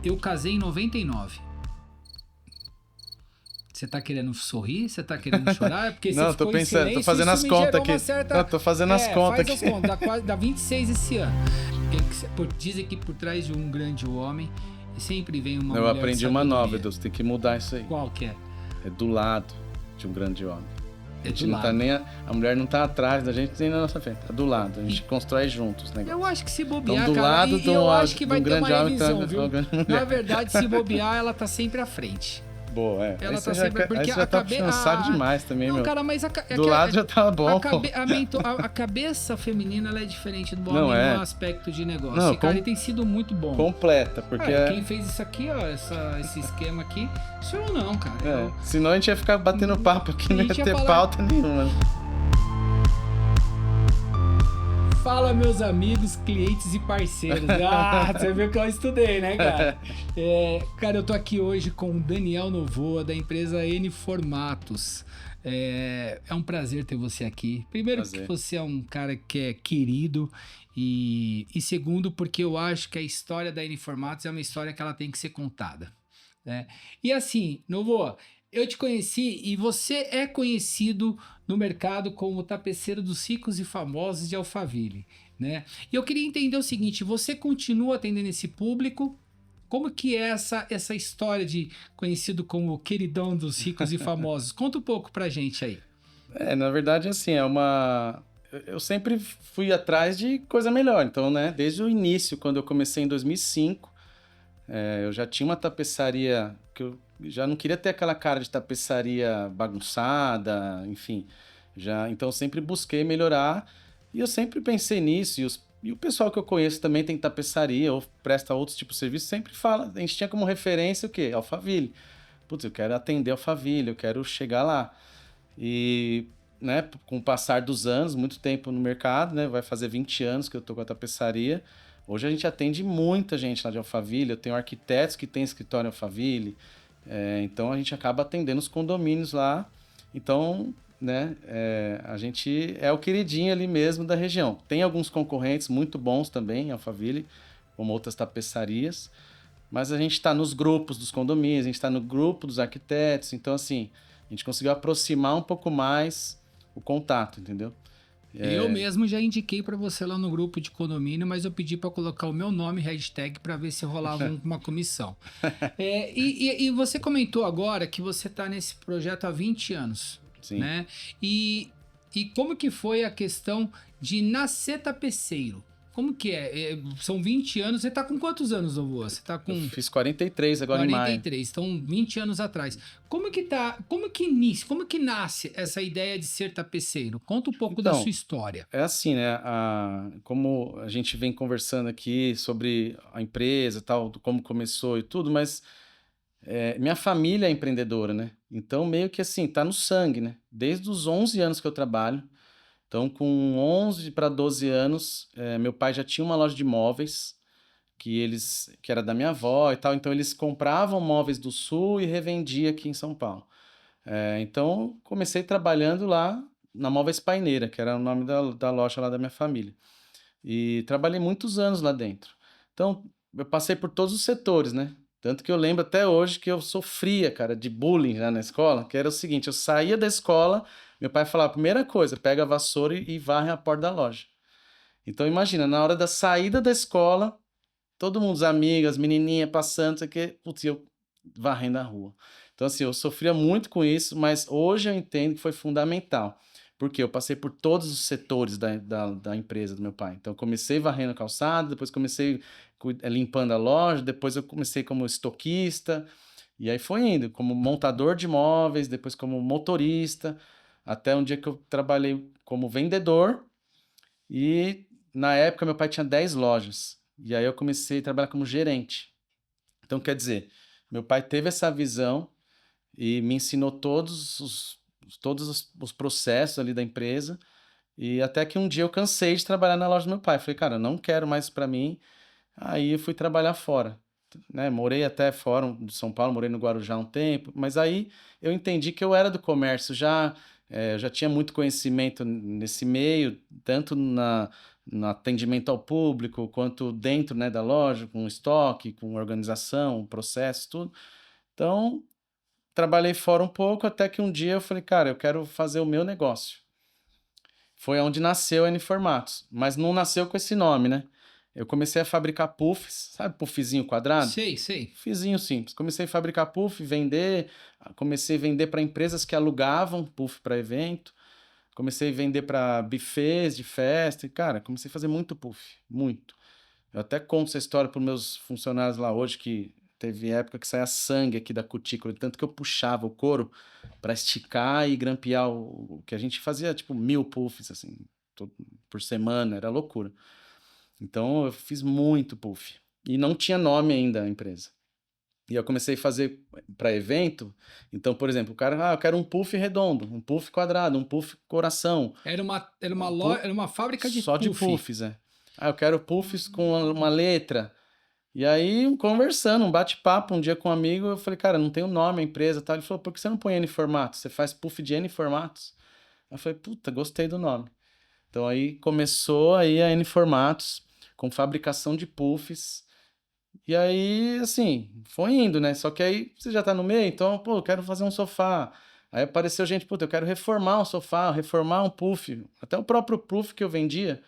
Eu casei em 99. Você tá querendo sorrir? Você tá querendo chorar? É porque você Não, tô ficou pensando, em silêncio, tô fazendo isso as me contas gerou aqui. uma certa... Não, tô fazendo as contas faz aqui. as contas, dá 26 esse ano. Dizem que por trás de um grande homem sempre vem uma Eu mulher aprendi de uma sabedoria. nova, Deus, tem que mudar isso aí. Qual que é? É do lado de um grande homem. A gente do não tá lado. nem a mulher não tá atrás da gente nem na nossa frente, tá do lado. A gente constrói juntos o negócio. Eu acho que se bobear, Então, do cara, lado e eu acho que vai ter uma grande homem, revisão, tá viu? uma grande mulher. Na verdade, se bobear, ela tá sempre à frente. Boa, é. Ela Aí tá você sempre... Porque aí você já tá puxando saco demais também, não, meu. cara, mas Do lado já tá bom. A cabeça feminina, ela é diferente do Não homem é. no aspecto de negócio. Não, e, cara, ele tem sido muito bom. Completa, porque Quem fez isso aqui, ó, esse esquema aqui, sou eu não, cara. Senão a gente ia ficar batendo papo aqui, A não ia gente ia ter falar- pauta nenhuma. Fala, meus amigos, clientes e parceiros. Ah, você viu que eu estudei, né, cara? Cara, eu tô aqui hoje com o Daniel Novoa, da empresa N Formatos. É um prazer ter você aqui. Primeiro, Prazer. que você é um cara que é querido. E segundo, porque eu acho que a história da N Formatos é uma história que ela tem que ser contada, né? E assim, Novoa, eu te conheci e você é conhecido no mercado como tapeceiro dos ricos e famosos de Alphaville, né? E eu queria entender o seguinte, você continua atendendo esse público? Como que é essa história de conhecido como queridão dos ricos e famosos? Conta um pouco pra gente aí. Na verdade, assim, eu sempre fui atrás de coisa melhor. Então, né, desde o início, quando eu comecei em 2005, eu já tinha uma tapeçaria que eu já não queria ter aquela cara de tapeçaria bagunçada, enfim. Então, eu sempre busquei melhorar e eu sempre pensei nisso. E o pessoal que eu conheço também tem tapeçaria ou presta outros tipos de serviço, sempre fala. A gente tinha como referência o quê? Alphaville. Putz, eu quero atender Alphaville, eu quero chegar lá. E, né, com o passar dos anos, muito tempo no mercado, né, vai fazer 20 anos que eu tô com a tapeçaria. Hoje a gente atende muita gente lá de Alphaville, eu tenho arquitetos que têm escritório em Alphaville, então a gente acaba atendendo os condomínios lá. Então, né, a gente é o queridinho ali mesmo da região. Tem alguns concorrentes muito bons também em Alphaville, como outras tapeçarias, mas a gente está nos grupos dos condomínios, a gente está no grupo dos arquitetos, então assim, a gente conseguiu aproximar um pouco mais o contato, entendeu? Eu mesmo já indiquei para você lá no grupo de condomínio, mas eu pedi para colocar o meu nome, hashtag, para ver se rolava uma comissão. E você comentou agora que você está nesse projeto há 20 anos. Sim. Né? E como que foi a questão de nascer tapeceiro? Como que é? São 20 anos. Você tá com quantos anos, Novoa? Você tá com... Eu fiz 43 agora em maio. 43, então 20 anos atrás. Como que nasce essa ideia de ser tapeceiro? Conta um pouco da sua história. É assim, né? Como a gente vem conversando aqui sobre a empresa, tal, como começou e tudo, mas minha família é empreendedora, né? Então, meio que assim, tá no sangue, né? Desde os 11 anos que eu trabalho. Então, com 11 para 12 anos, meu pai já tinha uma loja de móveis, que era da minha avó e tal. Então, eles compravam móveis do Sul e revendia aqui em São Paulo. Então, comecei trabalhando lá na Móveis Paineira, que era o nome da loja lá da minha família. E trabalhei muitos anos lá dentro. Então, eu passei por todos os setores, né? Tanto que eu lembro até hoje que eu sofria, cara, de bullying já na escola, que era o seguinte, eu saía da escola, meu pai falava, primeira coisa, pega a vassoura e varre a porta da loja. Então, imagina, na hora da saída da escola, todo mundo, os amigos, as menininhas passando, isso aqui, putz, eu varrendo a rua. Então, assim, eu sofria muito com isso, mas hoje eu entendo que foi fundamental. Porque eu passei por todos os setores da empresa do meu pai. Então, eu comecei varrendo a calçada, depois comecei limpando a loja, depois eu comecei como estoquista, e aí foi indo, como montador de móveis, depois como motorista, até um dia que eu trabalhei como vendedor, e na época meu pai tinha 10 lojas, e aí eu comecei a trabalhar como gerente. Então, quer dizer, meu pai teve essa visão e me ensinou todos os processos ali da empresa. E até que um dia eu cansei de trabalhar na loja do meu pai. Falei, cara, eu não quero mais para mim. Aí eu fui trabalhar fora, né? Morei até fora de São Paulo, morei no Guarujá um tempo. Mas aí eu entendi que eu era do comércio já. Eu já tinha muito conhecimento nesse meio, tanto no atendimento ao público, quanto dentro, né, da loja, com estoque, com organização, processo, tudo. Então, trabalhei fora um pouco, até que um dia eu falei, cara, eu quero fazer o meu negócio. Foi onde nasceu a N Formatos, mas não nasceu com esse nome, né? Eu comecei a fabricar puffs, sabe puffzinho quadrado? Sei, sei. Puffzinho simples. Comecei a fabricar puff, vender, comecei a vender para empresas que alugavam puff para evento, comecei a vender para buffets de festa, e cara, comecei a fazer muito puff, muito. Eu até conto essa história para meus funcionários lá hoje, que teve época que saía sangue aqui da cutícula, tanto que eu puxava o couro para esticar e grampear o que a gente fazia, tipo 1000 puffs, assim, por semana, era loucura. Então eu fiz muito puff. E não tinha nome ainda a empresa. E eu comecei a fazer para evento. Então, por exemplo, o cara, eu quero um puff redondo, um puff quadrado, um puff coração. Era uma fábrica de Só de puff. puffs, é. Eu quero puffs com uma letra. E aí, conversando, um bate-papo um dia com um amigo, eu falei, cara, não tem o nome a empresa, tal. Ele falou, por que você não põe N formatos? Você faz puff de N formatos? Eu falei, puta, gostei do nome. Então aí começou aí a N Formatos, com fabricação de puffs. E aí, assim, foi indo, né? Só que aí você já tá no meio, então, pô, eu quero fazer um sofá. Aí apareceu gente, puta, eu quero reformar um sofá, reformar um puff. Até o próprio puff que eu vendia,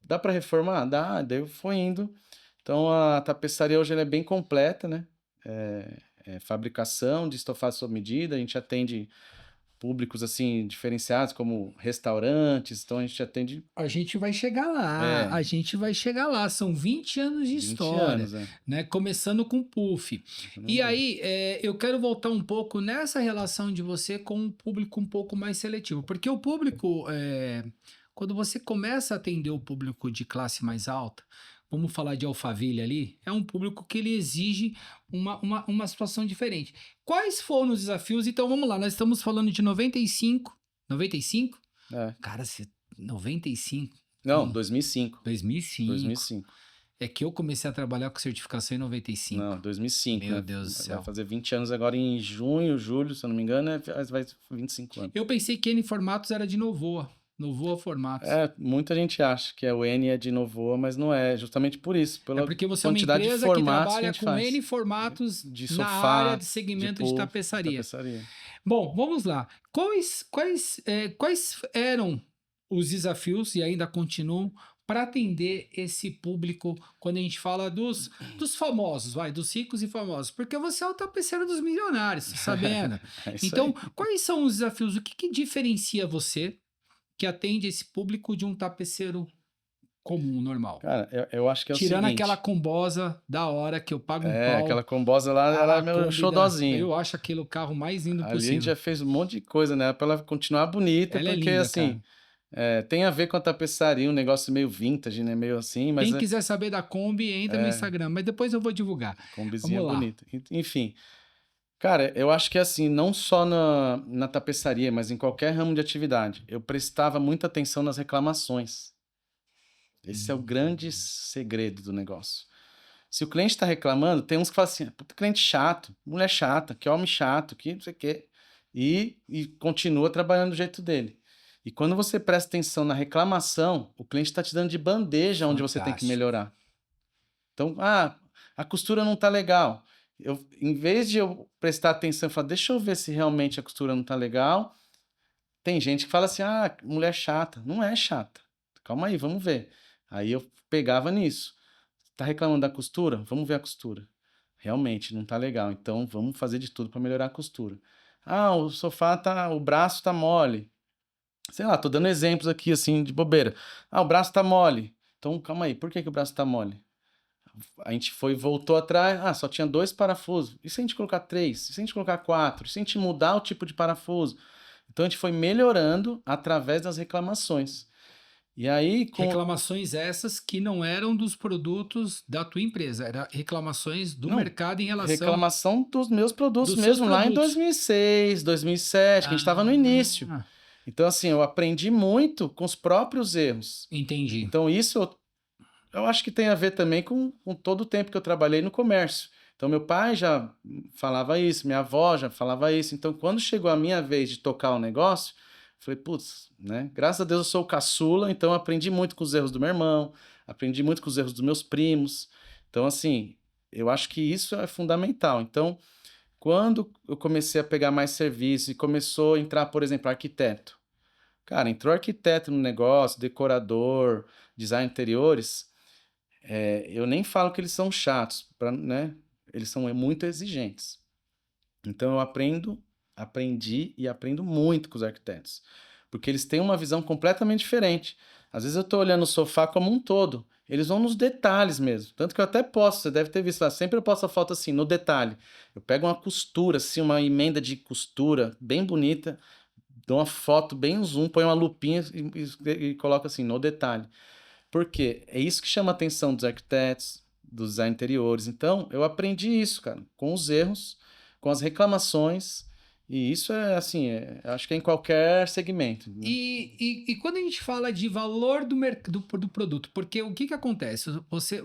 dá para reformar? Dá, daí foi indo. Então a tapeçaria hoje ela é bem completa, né? É fabricação de estofado sob medida, a gente atende públicos assim diferenciados como restaurantes, então a gente atende A gente vai chegar lá, é, a gente vai chegar lá. São 20 anos de 20 história, anos, é. né? Começando com Puff. E aí, eu quero voltar um pouco nessa relação de você com um público um pouco mais seletivo, porque o público, quando você começa a atender o público de classe mais alta, vamos falar de Alphaville ali, é um público que ele exige uma situação diferente. Quais foram os desafios? Então vamos lá, nós estamos falando de 95, 95? É. Cara, 95. Não, 2005. 2005. 2005. É que eu comecei a trabalhar com certificação em 95. Não, 2005, Meu né? Deus do céu. Vai fazer 20 anos agora em junho, julho, se eu não me engano, vai 25 anos. Eu pensei que N Formatos era de Novoa. Novoa Formatos. Muita gente acha que o N é de Novoa, mas não é, justamente por isso, pela É porque você é uma quantidade de empresa que formatos que a trabalha gente com faz. N formatos De na sofá, área de segmento de puff, tapeçaria. tapeçaria. Bom, vamos lá. Quais eram os desafios, e ainda continuam, para atender esse público quando a gente fala dos famosos, dos ricos e famosos? Porque você é o tapeceiro dos milionários, tá sabendo? É isso Então, aí. quais são os desafios? O que diferencia você que atende esse público de um tapeceiro comum, normal? Cara, eu acho que é o Tirando seguinte. aquela combosa da hora que eu pago um pau. Aquela combosa lá, ela é meu xodózinho. Eu acho aquele o carro mais lindo Ali possível. a gente já fez um monte de coisa, né? Pra ela continuar bonita, Ela é porque linda, assim, tem a ver com a tapeçaria, um negócio meio vintage, né? Meio assim, mas Quem quiser saber da Kombi, entra no Instagram, mas depois eu vou divulgar. combizinha Vamos lá. bonita. Enfim, cara, eu acho que assim, não só na tapeçaria, mas em qualquer ramo de atividade, eu prestava muita atenção nas reclamações. Esse é o grande segredo do negócio. Se o cliente está reclamando, tem uns que falam assim, puta cliente chato, mulher chata, que homem chato, que não sei o quê. E continua trabalhando do jeito dele. E quando você presta atenção na reclamação, o cliente está te dando de bandeja onde você tem que Fantástico. melhorar. Então, a costura não está legal. Em vez de eu prestar atenção e falar, deixa eu ver se realmente a costura não está legal, tem gente que fala assim, mulher chata. Não é chata. Calma aí, vamos ver. Aí eu pegava nisso. Tá reclamando da costura? Vamos ver a costura. Realmente, não tá legal. Então, vamos fazer de tudo para melhorar a costura. O sofá o braço tá mole. Sei lá, tô dando exemplos aqui, assim, de bobeira. O braço tá mole. Então, calma aí, por que o braço tá mole? A gente voltou atrás, só tinha 2 parafusos. E se a gente colocar 3? E se a gente colocar 4? E se a gente mudar o tipo de parafuso? Então, a gente foi melhorando através das reclamações. E aí, reclamações essas que não eram dos produtos da tua empresa, eram reclamações do mercado em relação... Reclamação dos meus produtos mesmo, lá em 2006, 2007, que a gente estava no início. Então, assim, eu aprendi muito com os próprios erros. Entendi. Então, isso eu acho que tem a ver também com todo o tempo que eu trabalhei no comércio. Então, meu pai já falava isso, minha avó já falava isso. Então, quando chegou a minha vez de tocar o negócio, eu Falei, putz, né? Graças a Deus eu sou o caçula, então eu aprendi muito com os erros do meu irmão, aprendi muito com os erros dos meus primos. Então, assim, eu acho que isso é fundamental. Então, quando eu comecei a pegar mais serviço e começou a entrar, por exemplo, arquiteto. Cara, entrou arquiteto no negócio, decorador, design interiores, eu nem falo que eles são chatos, né? Eles são muito exigentes. Então eu aprendi e aprendo muito com os arquitetos, porque eles têm uma visão completamente diferente. Às vezes eu estou olhando o sofá como um todo, eles vão nos detalhes mesmo. Tanto que eu até posto, você deve ter visto lá, sempre eu posto a foto assim, no detalhe. Eu pego uma costura, assim, uma emenda de costura bem bonita, dou uma foto bem zoom, põe uma lupinha e coloco assim, no detalhe. Por quê? É isso que chama a atenção dos arquitetos, dos design interiores. Então, eu aprendi isso, cara, com os erros, com as reclamações, e isso é assim, acho que é em qualquer segmento, né? E quando a gente fala de valor do produto, porque o que acontece? Você,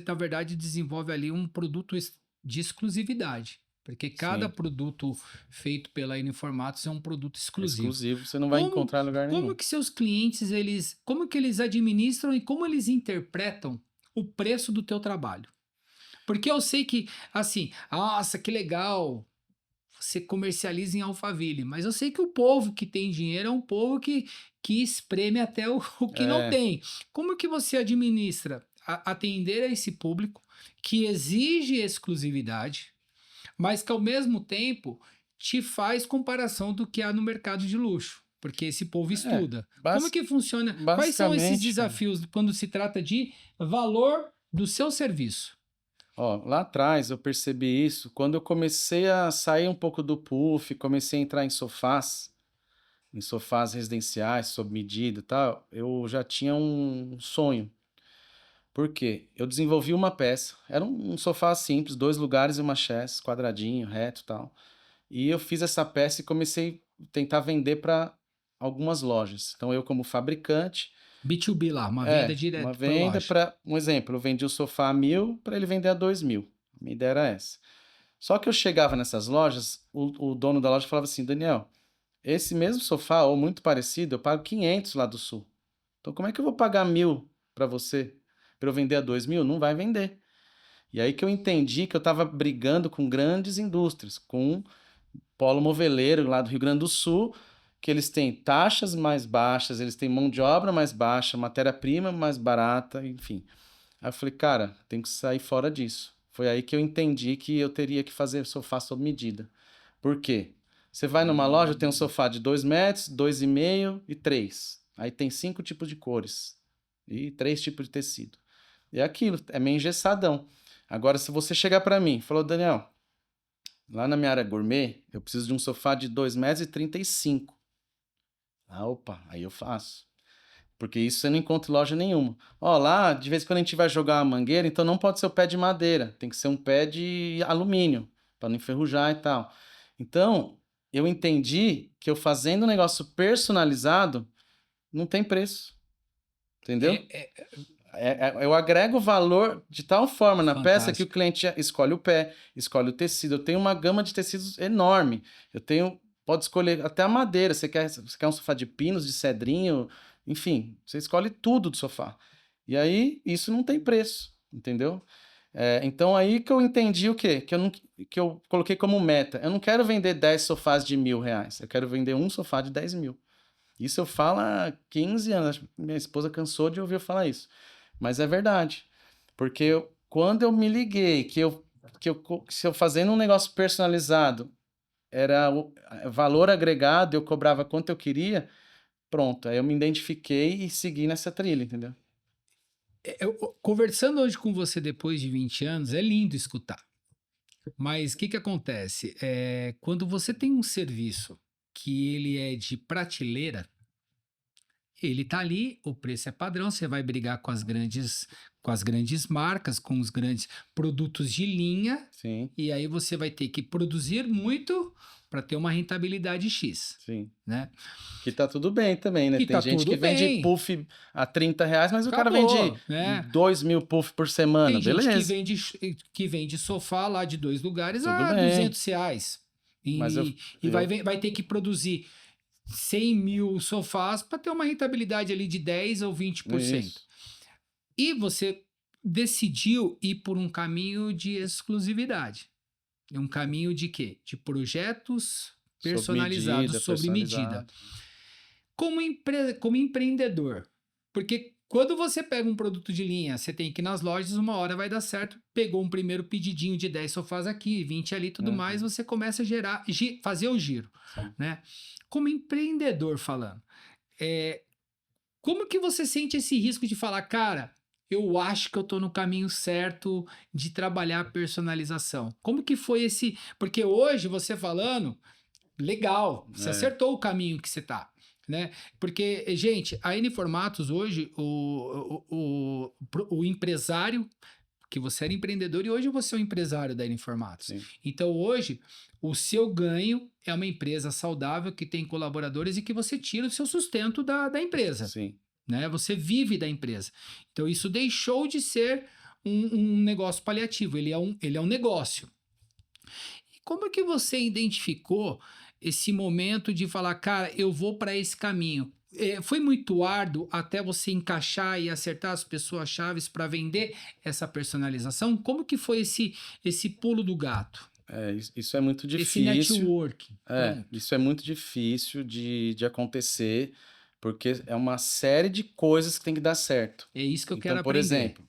na verdade, desenvolve ali um produto de exclusividade. Porque cada Sim, produto feito pela Informáticos é um produto é exclusivo. exclusivo, você não vai Como, encontrar em lugar nenhum. como que seus clientes, como que eles administram e como eles interpretam o preço do teu trabalho? Porque eu sei que, assim, nossa, que legal, você comercializa em Alphaville, mas eu sei que o povo que tem dinheiro é um povo que espreme até o que não É, tem. Como que você administra atender a esse público que exige exclusividade, mas que ao mesmo tempo te faz comparação do que há no mercado de luxo? Porque esse povo é, estuda. Como bas- que funciona? Quais são esses basicamente, cara. desafios quando se trata de valor do seu serviço? Ó, lá atrás eu percebi isso quando eu comecei a sair um pouco do puff, comecei a entrar em sofás residenciais, sob medida e tal, eu já tinha um sonho. Por quê? Eu desenvolvi uma peça, era um sofá simples, 2 lugares e uma chaise, quadradinho, reto e tal. E eu fiz essa peça e comecei a tentar vender para algumas lojas. Então eu como fabricante, B2B lá, uma venda uma direto para venda loja. para, um exemplo, eu vendi o sofá a 1.000 para ele vender a 2.000. A minha ideia era essa. Só que eu chegava nessas lojas, o dono da loja falava assim, Daniel, esse mesmo sofá, ou muito parecido, eu pago 500 lá do sul. Então como é que eu vou pagar 1.000 para você? Para eu vender a 2.000? Não vai vender. E aí que eu entendi que eu estava brigando com grandes indústrias, com polo moveleiro lá do Rio Grande do Sul, que eles têm taxas mais baixas, eles têm mão de obra mais baixa, matéria-prima mais barata, enfim. Aí eu falei, cara, tem que sair fora disso. Foi aí que eu entendi que eu teria que fazer sofá sob medida. Por quê? Você vai numa loja, tem um sofá de 2 metros, 2,5 e 3. Aí tem 5 tipos de cores e 3 tipos de tecido. E é aquilo, é meio engessadão. Agora, se você chegar para mim e falou, Daniel, lá na minha área gourmet, eu preciso de um sofá de 2,35 m. Ah, opa, aí eu faço. Porque isso você não encontra em loja nenhuma. Ó, lá, de vez em quando a gente vai jogar uma mangueira, então não pode ser o pé de madeira, tem que ser um pé de alumínio, para não enferrujar e tal. Então, eu entendi que eu fazendo um negócio personalizado, não tem preço, entendeu? É Eu agrego valor de tal forma na peça que o fantástico. cliente escolhe o pé, escolhe o tecido. Eu tenho uma gama de tecidos enorme. Pode escolher até a madeira. Você quer um sofá de pinos, de cedrinho, enfim, você escolhe tudo do sofá. E aí, isso não tem preço, entendeu? Então aí que eu entendi o quê? Que eu coloquei como meta. Eu não quero vender 10 sofás de R$ 1.000. Eu quero vender um sofá de 10.000. Isso eu falo há 15 anos. Minha esposa cansou de ouvir eu falar isso. Mas é verdade. Porque quando eu me liguei se eu fazendo um negócio personalizado era o valor agregado, eu cobrava quanto eu queria, pronto. Aí eu me identifiquei e segui nessa trilha, entendeu? Conversando hoje com você depois de 20 anos, é lindo escutar. Mas o que acontece? Quando você tem um serviço que ele é de prateleira, ele tá ali, o preço é padrão, você vai brigar com as grandes marcas, com os grandes produtos de linha, Sim, e aí você vai ter que produzir muito para ter uma rentabilidade X, sim. né? Que tá tudo bem também, né? Que Tem tá gente que tudo vende bem, puff a R$ 30, mas o cara vende acabou, né? 2.000 puff por semana, Tem gente beleza? que vende sofá lá de 2 lugares Tudo a bem. R$ 200. Mas E vai ter que produzir. 100 mil sofás para ter uma rentabilidade ali de 10 ou 20%. Isso. E você decidiu ir por um caminho de exclusividade. Um caminho de quê? De projetos personalizados, sob medida. Personalizado. Como empreendedor. Porque quando você pega um produto de linha, você tem que ir nas lojas, uma hora vai dar certo. Pegou um primeiro pedidinho de 10 sofás aqui, 20 ali, tudo mais, você começa a gerar, fazer o giro. Sim. Né? Como empreendedor falando, como que você sente esse risco de falar, cara, eu acho que eu tô no caminho certo de trabalhar a personalização? Como que foi esse... Porque hoje, você falando, legal, você acertou o caminho que você tá. Né? Porque, gente, a N Formatos hoje, o empresário, que você era empreendedor e hoje você é um empresário da N Formatos. Sim. Então, hoje, o seu ganho é uma empresa saudável que tem colaboradores e que você tira o seu sustento da empresa. Sim. Né? Você vive da empresa. Então, isso deixou de ser um negócio paliativo, ele é um negócio. E como é que você identificou esse momento de falar, cara, eu vou para esse caminho? Foi muito árduo até você encaixar e acertar as pessoas-chave para vender essa personalização? Como que foi esse pulo do gato? Isso é muito Esse difícil. networking. Isso é muito difícil de acontecer, porque é uma série de coisas que tem que dar certo. É isso que eu Então, quero por aprender. exemplo,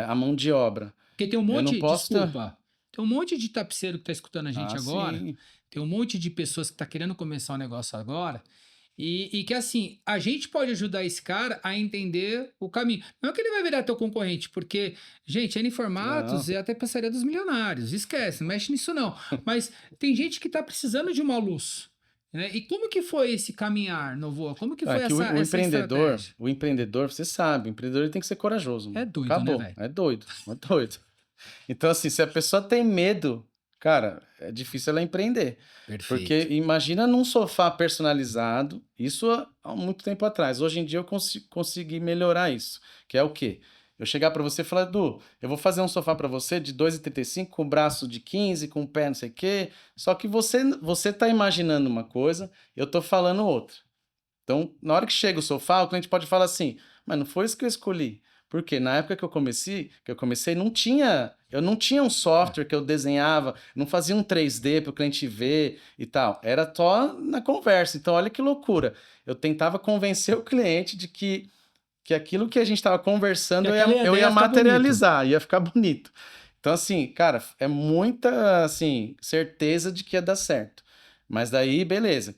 a mão de obra. Porque tem um Eu não monte, posso desculpa, tem um monte de tapeceiro que está escutando a gente agora, sim. tem um monte de pessoas que tá querendo começar um negócio agora, e que assim, a gente pode ajudar esse cara a entender o caminho. Não é que ele vai virar teu concorrente, porque, gente, N Formatos é a tapeçaria dos milionários, esquece, não mexe nisso não. Mas tem gente que tá precisando de uma luz. Né? E como que foi esse caminhar, Novoa? Como que foi que essa empreendedor, estratégia? o empreendedor, você sabe, o empreendedor ele tem que ser corajoso. É Mano. doido, Acabou. né, velho? É doido. Então, assim, se a pessoa tem medo, cara, é difícil ela empreender. Perfeito. Porque imagina num sofá personalizado, isso há muito tempo atrás. Hoje em dia eu consegui melhorar isso. Que é o quê? Eu chegar para você e falar, Edu, eu vou fazer um sofá para você de 2,35 com braço de 15, com pé não sei o quê. Só que você tá imaginando uma coisa, eu tô falando outra. Então, na hora que chega o sofá, o cliente pode falar assim, mas não foi isso que eu escolhi. Porque na época que eu comecei, eu não tinha um software que eu desenhava, não fazia um 3D para o cliente ver e tal. Era só na conversa. Então, olha que loucura. Eu tentava convencer o cliente de que aquilo que a gente estava conversando eu ia materializar, ia ficar bonito. Então, assim, cara, é muita assim, certeza de que ia dar certo. Mas daí, beleza,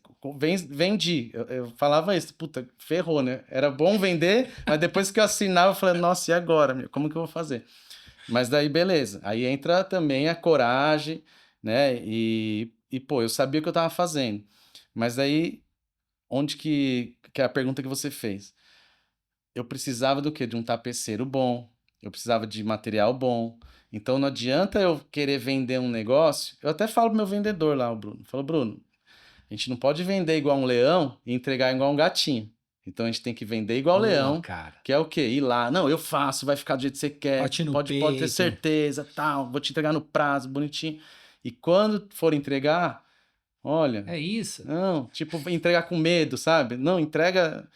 vendi. Eu falava isso, puta, ferrou, né? Era bom vender, mas depois que eu assinava, eu falei, nossa, e agora, meu? Como que eu vou fazer? Mas daí, beleza. Aí entra também a coragem, né? Pô, eu sabia o que eu tava fazendo. Mas daí, onde que é a pergunta que você fez? Eu precisava do quê? De um tapeceiro bom, eu precisava de material bom. Então não adianta eu querer vender um negócio. Eu até falo pro meu vendedor lá, o Bruno. Eu falo, Bruno, a gente não pode vender igual um leão e entregar igual um gatinho. Então a gente tem que vender igual leão, cara. que é o quê? Ir lá, não, eu faço, vai ficar do jeito que você quer, pode ter certeza, tal, vou te entregar no prazo, bonitinho. E quando for entregar, olha... É isso. Não, tipo, entregar com medo, sabe? Não, entrega...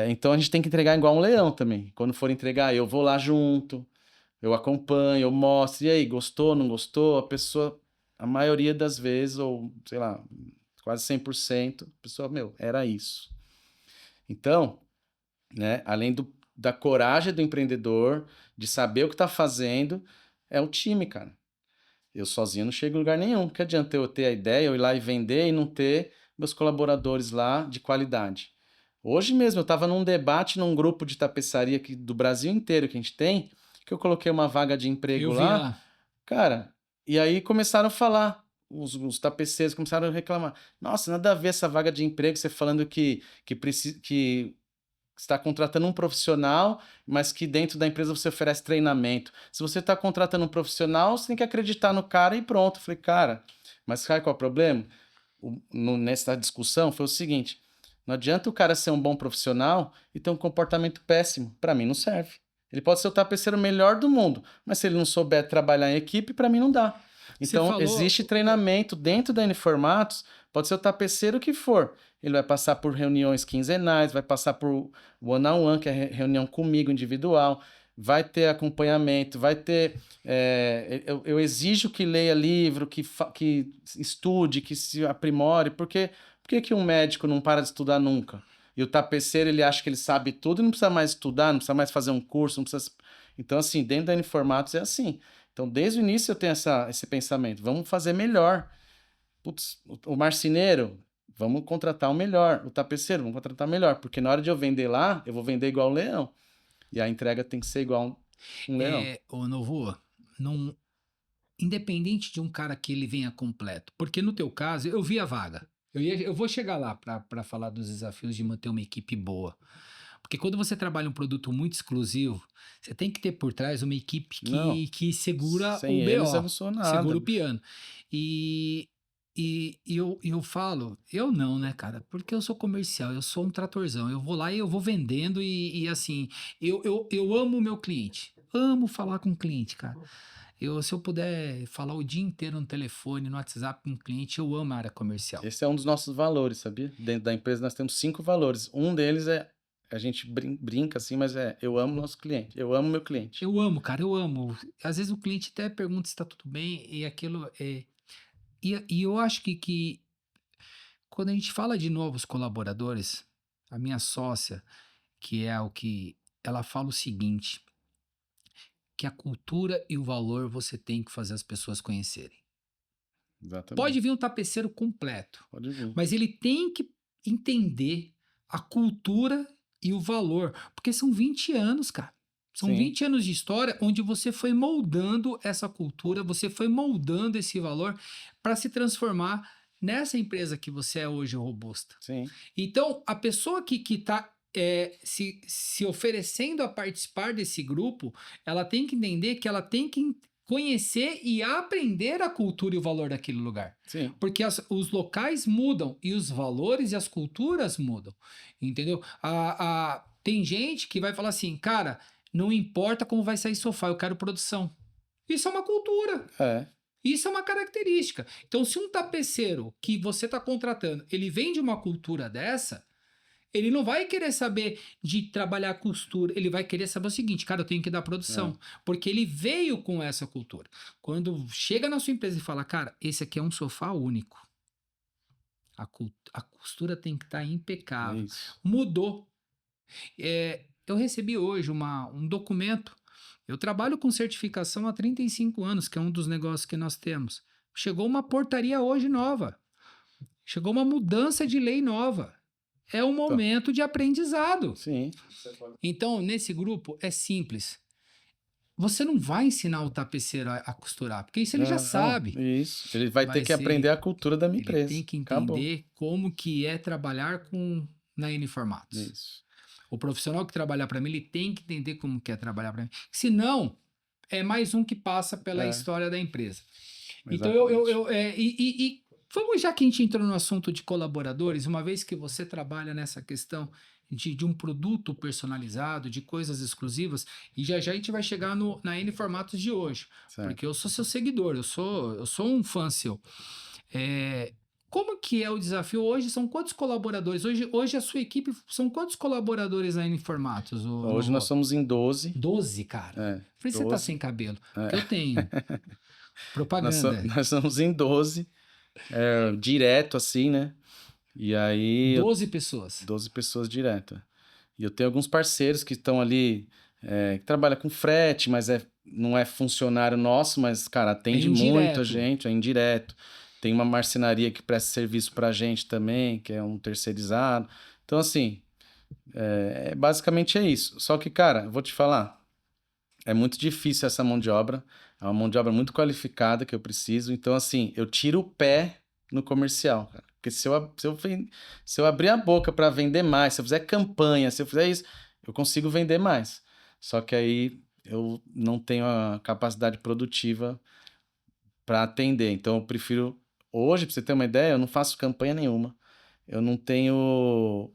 então a gente tem que entregar igual um leão também. Quando for entregar, eu vou lá junto, eu acompanho, eu mostro. E aí, gostou, não gostou? A pessoa, a maioria das vezes, ou sei lá, quase 100%, a pessoa, meu, era isso. Então, né, além da coragem do empreendedor, de saber o que está fazendo, é o time, cara. Eu sozinho não chego em lugar nenhum. Que adianta eu ter a ideia, eu ir lá e vender e não ter meus colaboradores lá de qualidade. Hoje mesmo eu estava num debate num grupo de tapeçaria do Brasil inteiro que a gente tem, que eu coloquei uma vaga de emprego lá. Cara, e aí começaram a falar, os tapeceiros começaram a reclamar. Nossa, nada a ver essa vaga de emprego, você falando que está contratando um profissional, mas que dentro da empresa você oferece treinamento. Se você está contratando um profissional, você tem que acreditar no cara e pronto. Eu falei, cara, mas sabe qual é o problema? Nessa discussão foi o seguinte, não adianta o cara ser um bom profissional e ter um comportamento péssimo. Para mim não serve. Ele pode ser o tapeceiro melhor do mundo, mas se ele não souber trabalhar em equipe, para mim não dá. Então, existe treinamento dentro da N Formatos Pode ser o tapeceiro que for. Ele vai passar por reuniões quinzenais, vai passar por one-on-one, que é reunião comigo, individual, vai ter acompanhamento, vai ter... eu exijo que leia livro, que estude, que se aprimore, porque por que um médico não para de estudar nunca? E o tapeceiro, ele acha que ele sabe tudo e não precisa mais estudar, não precisa mais fazer um curso, não precisa... Então, assim, dentro da Informatos é assim. Então, desde o início eu tenho esse pensamento. Vamos fazer melhor. Putz, o marceneiro, vamos contratar o melhor. O tapeceiro, vamos contratar o melhor. Porque na hora de eu vender lá, eu vou vender igual o leão. E a entrega tem que ser igual um leão. Ô Novo, não, independente de um cara que ele venha completo, porque no teu caso, eu vi a vaga. Eu vou chegar lá para falar dos desafios de manter uma equipe boa. Porque quando você trabalha um produto muito exclusivo, você tem que ter por trás uma equipe Não, que segura sem o eles eu BO, não sou segura nada. o piano. E, eu falo, eu não, né, cara? Porque eu sou comercial, eu sou um tratorzão. Eu vou lá e eu vou vendendo e assim, eu amo o meu cliente. Amo falar com o cliente, cara. Se eu puder falar o dia inteiro no telefone, no WhatsApp com um cliente, eu amo a área comercial. Esse é um dos nossos valores, sabia? Dentro da empresa nós temos 5 valores. Um deles é, a gente brinca assim, mas eu amo nosso cliente, eu amo meu cliente. Eu amo, cara, eu amo. Às vezes o cliente até pergunta se tá tudo bem e aquilo é. E eu acho que quando a gente fala de novos colaboradores, a minha sócia, que é o que ela fala o seguinte, que a cultura e o valor você tem que fazer as pessoas conhecerem. Pode Exatamente. vir um tapeceiro completo, Pode vir. mas ele tem que entender a cultura e o valor, porque são 20 anos, cara. São Sim, 20 anos de história onde você foi moldando essa cultura, você foi moldando esse valor para se transformar nessa empresa que você é hoje, robusta. sim. Então, a pessoa que está se oferecendo a participar desse grupo, ela tem que entender que ela tem que conhecer e aprender a cultura e o valor daquele lugar. Sim. Porque os locais mudam e os valores e as culturas mudam. Entendeu? Tem gente que vai falar assim, cara, não importa como vai sair sofá, eu quero produção. Isso é uma cultura. É. Isso é uma característica. Então, se um tapeceiro que você está contratando, ele vem de uma cultura dessa, ele não vai querer saber de trabalhar costura, ele vai querer saber o seguinte, cara, eu tenho que dar produção, porque ele veio com essa cultura. Quando chega na sua empresa e fala, cara, esse aqui é um sofá único, a costura tem que estar impecável. Isso. Mudou. Eu recebi hoje um documento, eu trabalho com certificação há 35 anos, que é um dos negócios que nós temos. Chegou uma portaria hoje nova, chegou uma mudança de lei nova. É um momento de aprendizado. Sim. Então, nesse grupo, é simples. Você não vai ensinar o tapeceiro a costurar, porque isso ele já Não, sabe. isso. Ele vai ter que aprender a cultura da minha Ele empresa. tem que Acabou. entender como que é trabalhar na N-Formatos. Isso. O profissional que trabalhar para mim, ele tem que entender como que é trabalhar para mim. Senão, é mais um que passa pela história da empresa. Então, vamos, já que a gente entrou no assunto de colaboradores, uma vez que você trabalha nessa questão de um produto personalizado, de coisas exclusivas, e já a gente vai chegar na N Formatos de hoje, Certo. porque eu sou seu seguidor, eu sou um fã seu. Como que é o desafio hoje? São quantos colaboradores? Hoje a sua equipe, são quantos colaboradores na N Formatos? Hoje nós somos em 12. 12, cara. Por isso você tá 12. sem cabelo. Eu tenho. Propaganda. Nós somos em 12. Direto assim, né? E aí... 12 pessoas. 12 pessoas direto. E eu tenho alguns parceiros que estão ali, que trabalham com frete, mas não é funcionário nosso, mas, cara, atende muita gente, é indireto. Tem uma marcenaria que presta serviço pra gente também, que é um terceirizado. Então, assim, basicamente é isso. Só que, cara, eu vou te falar, é muito difícil essa mão de obra. É uma mão de obra muito qualificada que eu preciso. Então, assim, eu tiro o pé no comercial, cara. Porque se eu abrir a boca para vender mais, se eu fizer campanha, se eu fizer isso, eu consigo vender mais. Só que aí eu não tenho a capacidade produtiva para atender. Então, eu prefiro... Hoje, para você ter uma ideia, eu não faço campanha nenhuma. Eu não tenho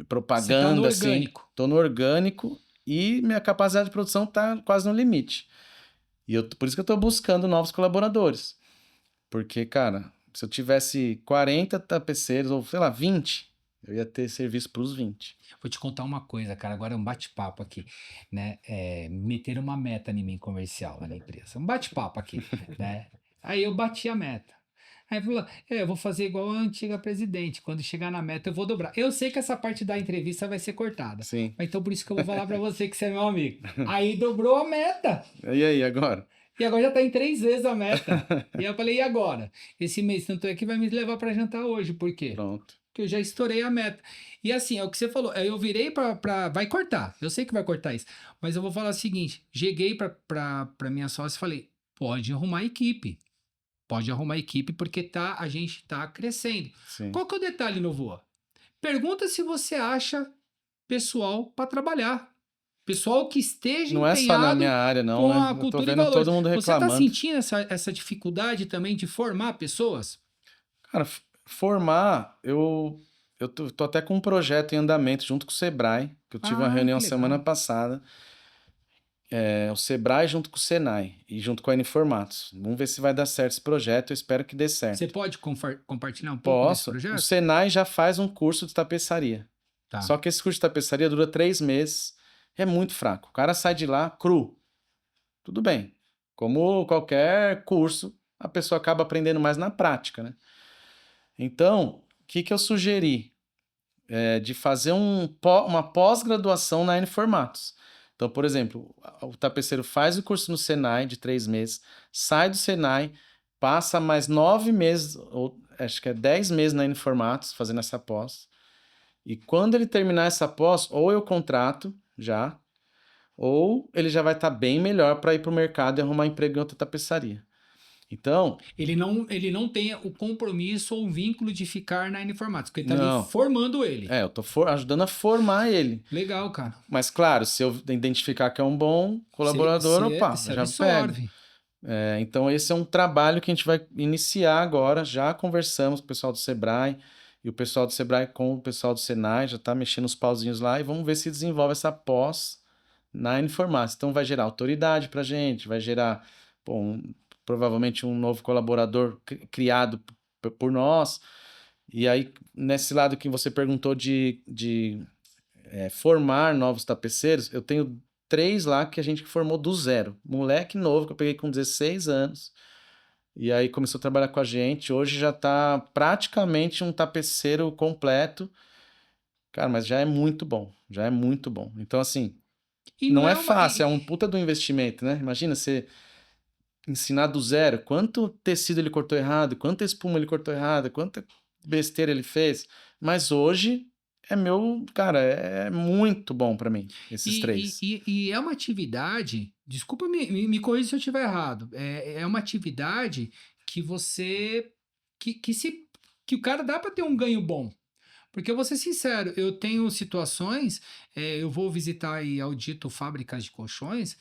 propaganda, Você tá no assim. orgânico. Tô no orgânico e minha capacidade de produção tá quase no limite. E por isso que eu tô buscando novos colaboradores. Porque, cara, Se eu tivesse 40 tapeceiros, ou sei lá, 20, eu ia ter serviço para os 20. Vou te contar uma coisa, cara. Agora é um bate-papo aqui, né? Meteram uma meta em mim comercial lá na empresa. Um bate-papo aqui, né? Aí eu bati a meta. Aí falou, eu vou fazer igual a antiga presidente. Quando chegar na meta, eu vou dobrar. Eu sei que essa parte da entrevista vai ser cortada. Sim. Mas então por isso que eu vou falar pra você que você é meu amigo. Aí dobrou a meta. E aí, agora? E agora já tá em 3 vezes a meta. E aí eu falei, e agora? Esse mês, tanto é que vai me levar pra jantar hoje. Por quê? Pronto. Que eu já estourei a meta. E assim, é o que você falou. Eu virei pra. Vai cortar. Eu sei que vai cortar isso. Mas eu vou falar o seguinte: cheguei pra minha sócia e falei: pode arrumar equipe. Pode arrumar equipe, porque a gente tá crescendo. Sim. Qual que é o detalhe no Voa? Pergunta se você acha pessoal para trabalhar. Pessoal que esteja Não é só na empenhado minha área, não, com né? a Eu tô cultura e vendo valores. todo mundo Você está reclamando. sentindo essa dificuldade também de formar pessoas? Cara, formar, eu tô até com um projeto em andamento junto com o Sebrae, que eu tive uma Ah, reunião que semana legal. passada. O Sebrae junto com o Senai e junto com a N-Formatos. Vamos ver se vai dar certo esse projeto, eu espero que dê Você certo. pode compartilhar um pouco desse Posso. O projeto? Senai já faz um curso de tapeçaria. Tá. Só que esse curso de tapeçaria dura 3 meses. É muito fraco. O cara sai de lá cru. Tudo bem. Como qualquer curso, a pessoa acaba aprendendo mais na prática, né? Então, o que que eu sugeri? De fazer uma pós-graduação na N-Formatos. Então, por exemplo, o tapeceiro faz o curso no Senai de 3 meses, sai do Senai, passa mais 9 meses, ou acho que é 10 meses na N-Formatos, fazendo essa pós. E quando ele terminar essa pós, ou eu contrato já, ou ele já vai estar bem melhor para ir para o mercado e arrumar emprego em outra tapeçaria. Então, Ele não tem o compromisso ou o vínculo de ficar na Informática, porque ele está ali não. formando ele. Eu tô ajudando a formar ele. Legal, cara. Mas, claro, se eu identificar que é um bom colaborador, opa, Você já pego. absorve. Então, esse é um trabalho que a gente vai iniciar agora. Já conversamos com o pessoal do Sebrae e o pessoal do Sebrae com o pessoal do Senai, já está mexendo os pauzinhos lá e vamos ver se desenvolve essa pós na Informática. Então, vai gerar autoridade para a gente, vai gerar pô, provavelmente um novo colaborador criado por nós. E aí, nesse lado que você perguntou de formar novos tapeceiros, eu tenho 3 lá que a gente formou do zero. Moleque novo que eu peguei com 16 anos. E aí começou a trabalhar com a gente. Hoje já tá praticamente um tapeceiro completo. Cara, mas já é muito bom. Já é muito bom. Então, assim, E não não é é uma. fácil, é um puta do investimento, né? Imagina você ensinar do zero. Quanto tecido ele cortou errado, quanta espuma ele cortou errado, quanta besteira ele fez. Mas hoje cara, é muito bom pra mim, esses E, 3. e, e, e é uma atividade. Desculpa, me corrija se eu estiver errado. É uma atividade que você. Que o cara dá para ter um ganho bom. Porque eu vou ser sincero, eu tenho situações, eu vou visitar e audito fábricas de colchões,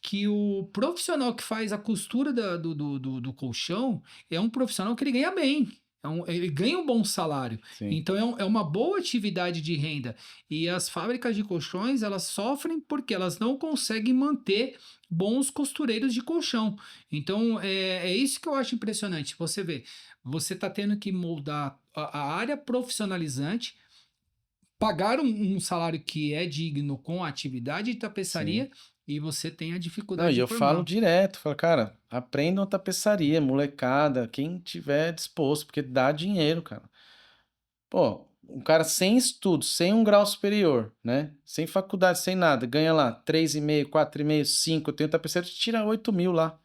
que o profissional que faz a costura do colchão é um profissional que ele ganha bem. Ele ganha um bom salário. Sim. Então é uma boa atividade de renda. E as fábricas de colchões, elas sofrem porque elas não conseguem manter bons costureiros de colchão. Então é isso que eu acho impressionante. Você vê, você está tendo que moldar a área profissionalizante, pagar um salário que é digno com a atividade de Sim. tapeçaria e você tem a Não, dificuldade e de eu falo formar. direto, falo, cara, aprendam tapeçaria, molecada, quem tiver disposto, porque dá dinheiro, cara. Pô, um cara sem estudo, sem um grau superior, né? Sem faculdade, sem nada, ganha lá 3,5, 4,5, 5, eu tenho tapeceiro que tira 8 mil lá.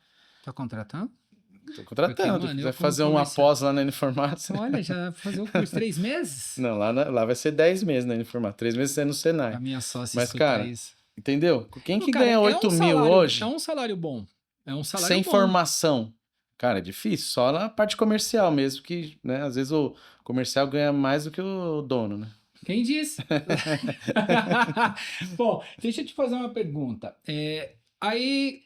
Tá contratando? Tô Porque, contratando, se mano, eu quiser como fazer uma comercial. pós lá na Uniformatos. Olha, já fazer o curso 3 meses? Não, lá vai ser 10 meses na Uniformatos, 3 meses é no A Senai. minha sócia Mas, escutar cara, isso. entendeu? Quem Não, que cara, ganha 8 mil é hoje, um salário bom. É um salário sem bom. formação? Cara, é difícil, só na parte comercial mesmo, que, né, às vezes o comercial ganha mais do que o dono, né? Quem disse? Bom, deixa eu te fazer uma pergunta. Aí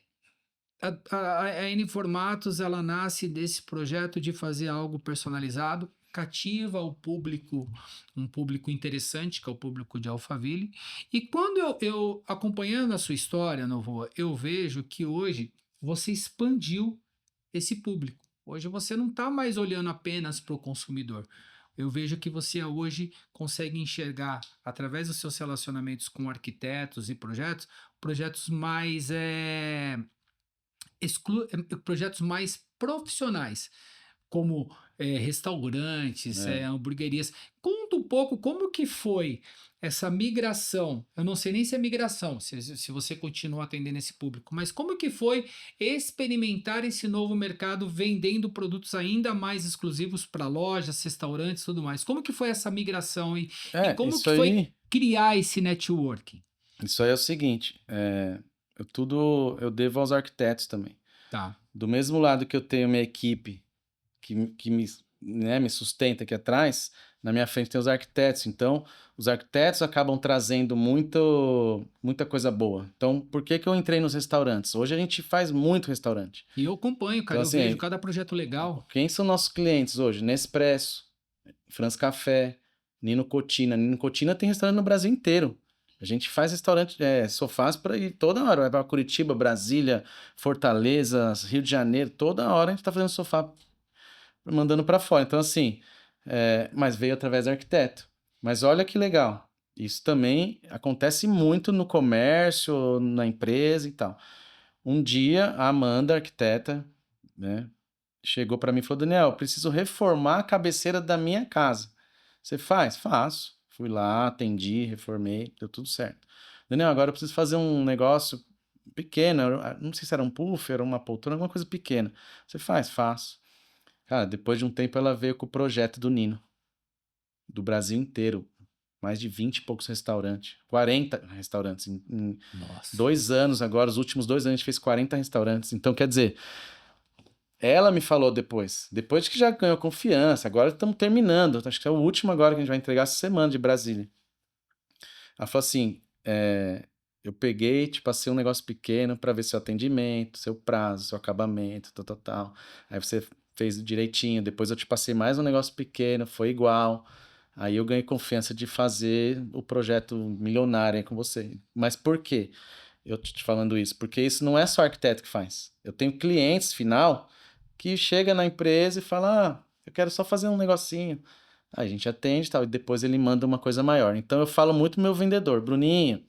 a N Formatos, ela nasce desse projeto de fazer algo personalizado, cativa o público, um público interessante, que é o público de Alphaville. E quando eu acompanhando a sua história, Novoa, eu vejo que hoje você expandiu esse público. Hoje você não está mais olhando apenas para o consumidor. Eu vejo que você hoje consegue enxergar, através dos seus relacionamentos com arquitetos e projetos, projetos mais, projetos mais profissionais, como restaurantes, É. hamburguerias. Conta um pouco como que foi essa migração. Eu não sei nem se é migração, se você continua atendendo esse público, mas como que foi experimentar esse novo mercado vendendo produtos ainda mais exclusivos para lojas, restaurantes e tudo mais? Como que foi essa migração e como Isso que foi aí, criar esse networking? isso aí é o seguinte, tudo eu devo aos arquitetos também. Tá. Do mesmo lado que eu tenho minha equipe que me, né, me sustenta aqui atrás, na minha frente tem os arquitetos. Então, os arquitetos acabam trazendo muita coisa boa. Então, por que que eu entrei nos restaurantes? Hoje a gente faz muito restaurante. E eu acompanho, Então, cara, eu vejo assim, cada projeto legal. quem são nossos clientes hoje? Nespresso, Franz Café, Nino Cotina. Nino Cotina tem restaurante no Brasil inteiro. A gente faz restaurante, sofás para ir toda hora. Vai para Curitiba, Brasília, Fortaleza, Rio de Janeiro. Toda hora a gente tá fazendo sofá, mandando para fora. Então, assim, mas veio através do arquiteto. Mas olha que legal. Isso também acontece muito no comércio, na empresa e tal. Um dia, a Amanda, arquiteta, né, chegou para mim e falou: Daniel, eu preciso reformar a cabeceira da minha casa. Você faz? Faço. Fui lá, atendi, reformei, deu tudo certo. Daniel, agora eu preciso fazer um negócio pequeno. Não sei se era um puff, era uma poltrona, alguma coisa pequena. Você faz? Faço. Cara, depois de um tempo ela veio com o projeto do Nino, do Brasil inteiro. Mais de 20 e poucos restaurantes. 40 restaurantes. Em Nossa. 2 anos agora, os últimos 2 anos a gente fez 40 restaurantes. Então, quer dizer, ela me falou depois que já ganhou confiança, agora estamos terminando, acho que é o último agora que a gente vai entregar essa semana de Brasília. Ela falou assim, eu peguei, te passei um negócio pequeno para ver seu atendimento, seu prazo, seu acabamento, tal, tal, tal. Aí você fez direitinho, depois eu te passei mais um negócio pequeno, foi igual. Aí eu ganhei confiança de fazer o projeto milionário aí com você. Mas por quê? Eu te falando isso, porque isso não é só arquiteto que faz. Eu tenho clientes final que chega na empresa e fala: "Ah, eu quero só fazer um negocinho". Aí a gente atende e tal, e depois ele manda uma coisa maior. Então eu falo muito pro meu vendedor, Bruninho.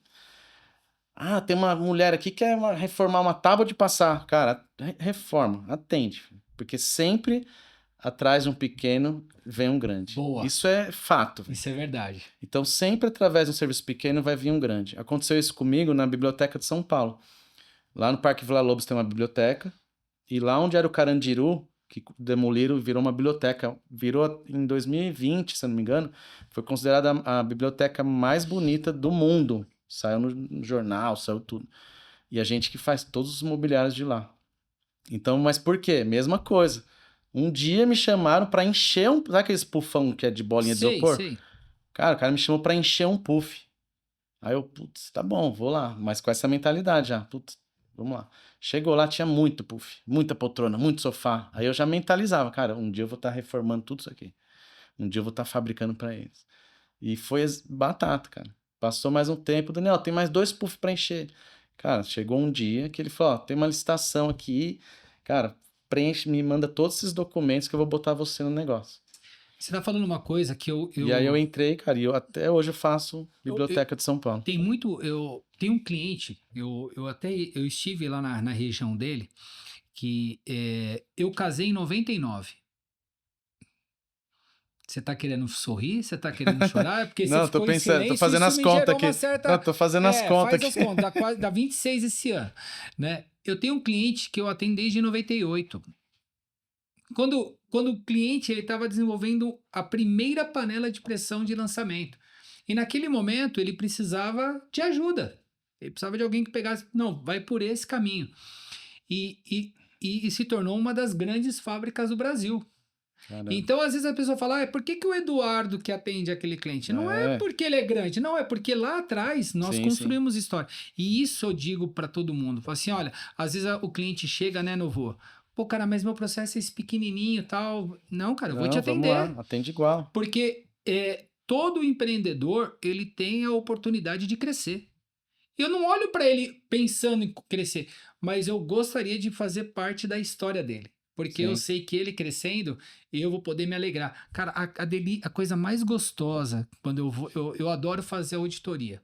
Ah, tem uma mulher aqui que quer reformar uma tábua de passar. Cara, reforma, atende. Porque sempre atrás de um pequeno vem um grande. Boa. Isso é fato, velho. Isso é verdade. Então sempre através de um serviço pequeno vai vir um grande. Aconteceu isso comigo na Biblioteca de São Paulo. Lá no Parque Vila Lobos tem uma biblioteca. E lá onde era o Carandiru, que demoliram, virou uma biblioteca. Virou em 2020, se eu não me engano. Foi considerada a biblioteca mais bonita do mundo. Saiu no jornal, saiu tudo. E a gente que faz todos os mobiliários de lá. Então, mas por quê? Mesma coisa. Um dia me chamaram pra encher um. Sabe aqueles puffão que é de bolinha de Sei, isopor? sei. Cara, o cara me chamou pra encher um puff. Aí eu, putz, tá bom, vou lá. Mas com essa mentalidade já. Putz, vamos lá. Chegou lá, tinha muito puff, muita poltrona, muito sofá. Aí eu já mentalizava, cara, um dia eu vou estar reformando tudo isso aqui. Um dia eu vou estar fabricando pra eles. E foi batata, cara. Passou mais um tempo, Daniel, tem mais 2 puffs pra encher. Cara, chegou um dia que ele falou, ó, tem uma licitação aqui, cara, preenche, me manda todos esses documentos que eu vou botar você no negócio. Você tá falando uma coisa que E aí eu entrei, cara, e até hoje eu faço eu Biblioteca de São Paulo. tem muito, eu tenho um cliente, eu estive lá na região dele, que eu casei em 99. Você tá querendo sorrir? Você tá querendo chorar? É porque você Não, tô ficou em pensando, tô silêncio, fazendo isso as me contas gerou uma aqui. Não, certa. tô fazendo as contas Faz as aqui. contas, dá 26 esse ano, né? Eu tenho um cliente que eu atendo desde 98. Quando o cliente ele estava desenvolvendo a primeira panela de pressão de lançamento. E naquele momento ele precisava de ajuda. Ele precisava de alguém que pegasse, não, vai por esse caminho. E, e, e se tornou uma das grandes fábricas do Brasil. Caramba. Então, às vezes a pessoa fala, por que o Eduardo que atende aquele cliente? Não é É, porque ele é grande, não, é porque lá atrás nós sim, sim. construímos história. E isso eu digo para todo mundo. Falo assim, olha, às vezes o cliente chega, né, Novo? Pô, cara, mas meu processo é esse pequenininho e tal. Não, cara, eu vou te Não, vamos lá, atender. atende igual. Porque todo empreendedor, ele tem a oportunidade de crescer. Eu não olho para ele pensando em crescer, mas eu gostaria de fazer parte da história dele. Porque eu Sim. sei que ele crescendo, eu vou poder me alegrar. Cara, a coisa mais gostosa, quando eu vou, eu adoro fazer auditoria.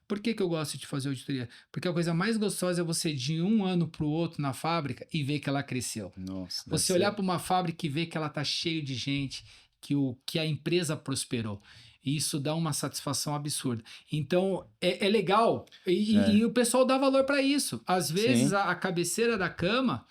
Por que que eu gosto de fazer auditoria? Porque a coisa mais gostosa é você de um ano para o outro na fábrica e ver que ela cresceu. Nossa, deve Você olhar ser. para uma fábrica e ver que ela está cheia de gente, que a empresa prosperou. E isso dá uma satisfação absurda. Então, é legal. E É. o pessoal dá valor para isso. Às vezes, Sim. a cabeceira da cama,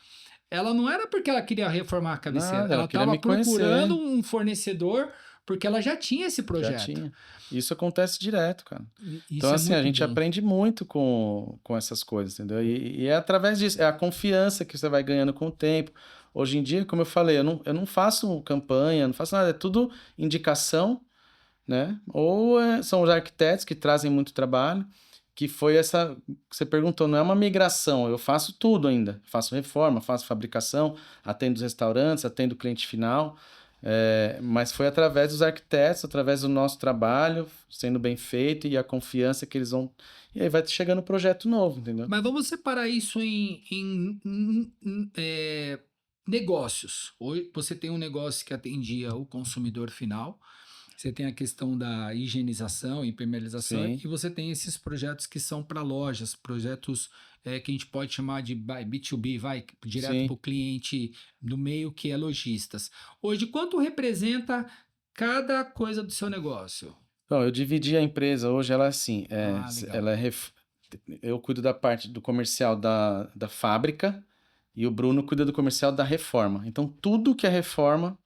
ela não era porque ela queria reformar a cabeceira. Nada, ela Ela queria estava me procurando conhecer. um fornecedor porque ela já tinha esse Já projeto. tinha. Isso acontece direto, cara. Então, Isso é assim, a muito gente bom. aprende muito com essas coisas, entendeu? E é através disso, é a confiança que você vai ganhando com o tempo. Hoje em dia, como eu falei, eu não faço campanha, não faço nada, é tudo indicação, né? Ou são os arquitetos que trazem muito trabalho, que foi essa que você perguntou, não é uma migração, eu faço tudo ainda. Faço reforma, faço fabricação, atendo os restaurantes, atendo o cliente final. Mas foi através dos arquitetos, através do nosso trabalho, sendo bem feito e a confiança que eles vão. E aí vai chegando um projeto novo, entendeu? Mas vamos separar isso em negócios. Hoje você tem um negócio que atendia o consumidor final, você tem a questão da higienização, impermeabilização, Sim, e você tem esses projetos que são para lojas, projetos que a gente pode chamar de B2B, vai direto para sim. o cliente do meio que é lojistas. Hoje, quanto representa cada coisa do seu negócio? Então, eu dividi a empresa hoje, ela é assim, Ah, legal. ela eu cuido da parte do comercial da fábrica e o Bruno cuida do comercial da reforma. Então, tudo que é reforma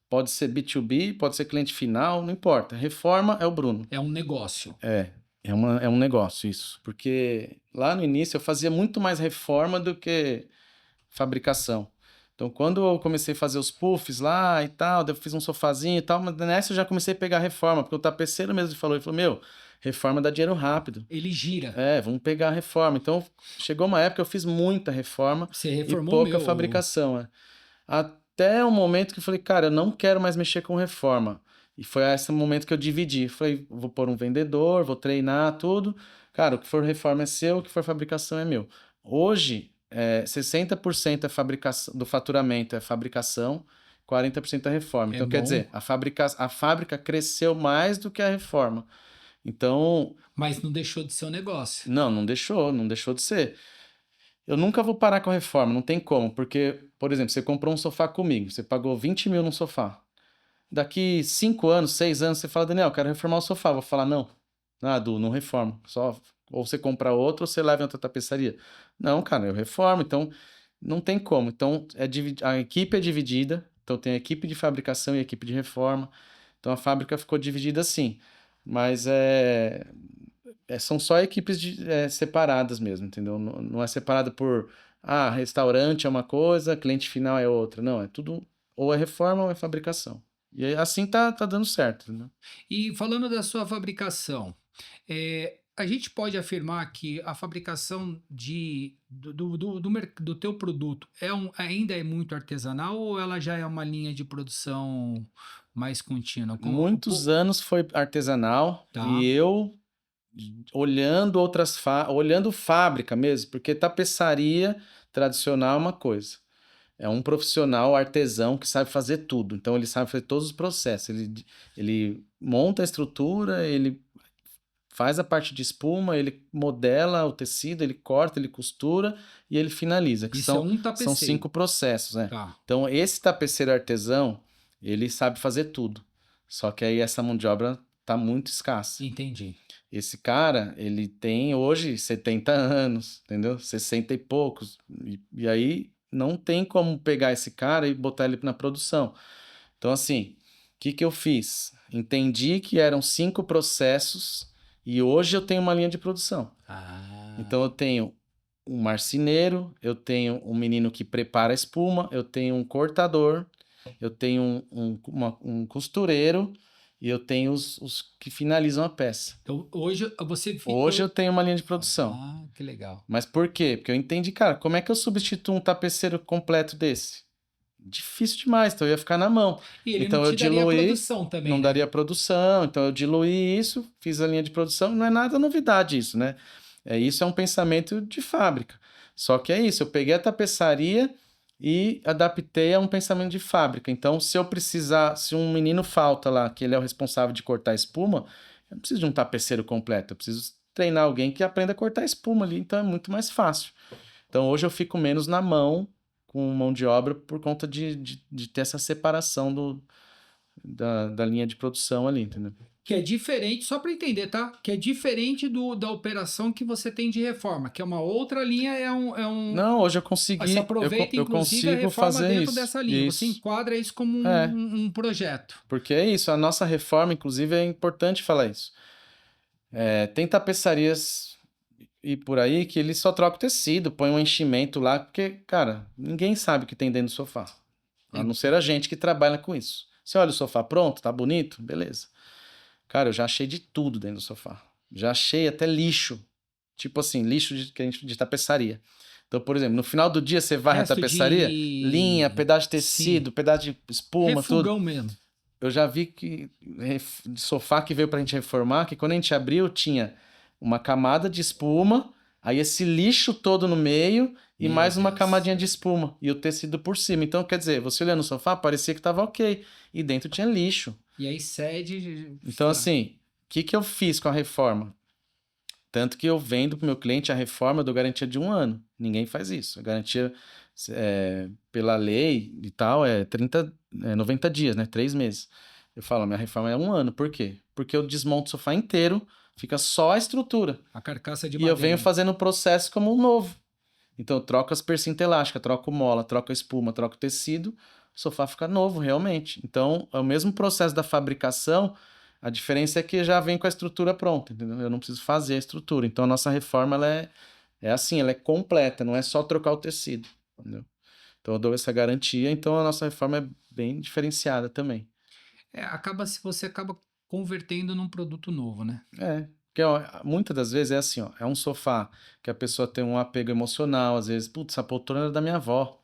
pode ser B2B, pode ser cliente final, não importa. Reforma é o Bruno. É um negócio. É um negócio isso. Porque lá no início eu fazia muito mais reforma do que fabricação. Então, quando eu comecei a fazer os puffs lá e tal, daí eu fiz um sofazinho e tal, mas nessa eu já comecei a pegar reforma, porque o tapeceiro mesmo falou, ele falou, meu, reforma dá dinheiro rápido. Ele gira. Vamos pegar a reforma. Então, chegou uma época que eu fiz muita reforma Você e reformou o pouca meu. fabricação. Até o momento que eu falei, cara, eu não quero mais mexer com reforma. E foi esse momento que eu dividi. Falei, vou pôr um vendedor, vou treinar tudo. Cara, o que for reforma é seu, o que for fabricação é meu. Hoje, 60% é fabricação, do faturamento é fabricação, 40% é reforma. É Então, quer bom, dizer, a fábrica cresceu mais do que a reforma. Então, mas não deixou de ser um negócio. não deixou de ser. Eu nunca vou parar com a reforma, não tem como, porque, por exemplo, você comprou um sofá comigo, você pagou 20 mil num sofá. Daqui 5 anos, 6 anos, você fala, Daniel, eu quero reformar o sofá. Eu vou falar, não, Du, não reforma. Só ou você compra outro ou você leva em outra tapeçaria. Não, cara, eu reformo, então não tem como. Então a equipe é dividida, então tem a equipe de fabricação e a equipe de reforma. Então a fábrica ficou dividida assim. Mas são só equipes separadas mesmo, entendeu? Não é separada por, restaurante é uma coisa, cliente final é outra. Não, é tudo, ou é reforma ou é fabricação. E aí, assim tá dando certo, né? E falando da sua fabricação, a gente pode afirmar que a fabricação do teu produto ainda é muito artesanal ou ela já é uma linha de produção mais contínua? Muitos anos foi artesanal e Tá, eu olhando fábrica mesmo, porque tapeçaria tradicional é uma coisa. É um profissional artesão que sabe fazer tudo. Então ele sabe fazer todos os processos. Ele monta a estrutura, ele faz a parte de espuma, ele modela o tecido, ele corta, ele costura e ele finaliza, que isso é um são tapeceiro. 5 processos, né? Tá, Então esse tapeceiro artesão, ele sabe fazer tudo. Só que aí essa mão de obra tá muito escassa. entendi. Esse cara, ele tem hoje 70 anos, entendeu? 60 e poucos. E aí não tem como pegar esse cara e botar ele na produção. Então, assim, o que que eu fiz? Entendi que eram 5 processos e hoje eu tenho uma linha de produção. Ah, Então, eu tenho um marceneiro, eu tenho um menino que prepara a espuma, eu tenho um cortador, eu tenho um costureiro e eu tenho os que finalizam a peça. então hoje você Hoje eu ficou. tenho uma linha de produção. Ah, que legal. Mas por quê? Porque eu entendi, cara, como é que eu substituo um tapeceiro completo desse? Difícil demais, então eu ia ficar na mão. E ele não Então eu te daria diluí, produção também, não né? daria produção, então eu diluí isso, fiz a linha de produção, não é nada novidade isso, né? Isso é um pensamento de fábrica. Só que é isso, eu peguei a tapeçaria e adaptei a um pensamento de fábrica. Então, se eu precisar, se um menino falta lá, que ele é o responsável de cortar espuma, eu não preciso de um tapeceiro completo, eu preciso treinar alguém que aprenda a cortar espuma ali, então é muito mais fácil. Então, hoje eu fico menos na mão, com mão de obra, por conta de ter essa separação da linha de produção ali, entendeu? Que é diferente, só para entender, tá? Que é diferente da operação que você tem de reforma, que é uma outra linha, Não, hoje eu se consegui, aproveita, eu inclusive, a consigo reforma fazer dentro isso. dessa linha. Você Isso. enquadra isso como É, um projeto. porque é isso, a nossa reforma, inclusive, é importante falar isso. Tem tapeçarias e por aí que eles só trocam o tecido, põe um enchimento lá, porque, cara, ninguém sabe o que tem dentro do sofá. A não ser a gente que trabalha com isso. Você olha o sofá pronto, tá bonito? Beleza. Cara, eu já achei de tudo dentro do sofá. Já achei até lixo. Tipo assim, lixo de tapeçaria. Então, por exemplo, no final do dia você varre a Resto tapeçaria, linha, de. pedaço de Sim. tecido, pedaço de espuma, tudo. Refugão mesmo. Eu já vi que de sofá que veio pra gente reformar, que quando a gente abriu tinha uma camada de espuma, aí esse lixo todo no meio e Meu mais uma Deus. camadinha de espuma e o tecido por cima. Então, quer dizer, você olhando no sofá, parecia que tava ok. E dentro tinha lixo. E aí cede. Então, assim, o que que eu fiz com a reforma? Tanto que eu vendo para o meu cliente a reforma, eu dou garantia de 1 ano. Ninguém faz isso. A garantia, pela lei e tal, é 90 dias, né? 3 meses. Eu falo, minha reforma é 1 ano. Por quê? Porque eu desmonto o sofá inteiro, fica só a estrutura. A carcaça de E eu venho madeira. fazendo o processo como um novo. Então eu troco as percintas elásticas, troco mola, troco a espuma, troco o tecido, o sofá fica novo, realmente. Então, é o mesmo processo da fabricação, a diferença é que já vem com a estrutura pronta, entendeu? Eu não preciso fazer a estrutura. Então, a nossa reforma, ela é assim, ela é completa, não é só trocar o tecido, entendeu? Então, eu dou essa garantia, então a nossa reforma é bem diferenciada também. Você acaba convertendo num produto novo, né? Porque ó, muitas das vezes é assim, ó, é um sofá que a pessoa tem um apego emocional, às vezes, putz, essa poltrona era da minha avó.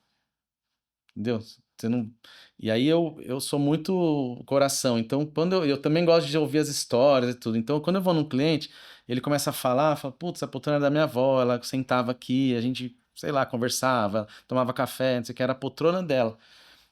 Entendeu? Você não... E aí eu sou muito coração, então quando eu também gosto de ouvir as histórias e tudo. Então quando eu vou num cliente, ele começa a falar, fala, putz, a poltrona era da minha avó, ela sentava aqui, a gente, sei lá, conversava, tomava café, não sei o que, era a poltrona dela.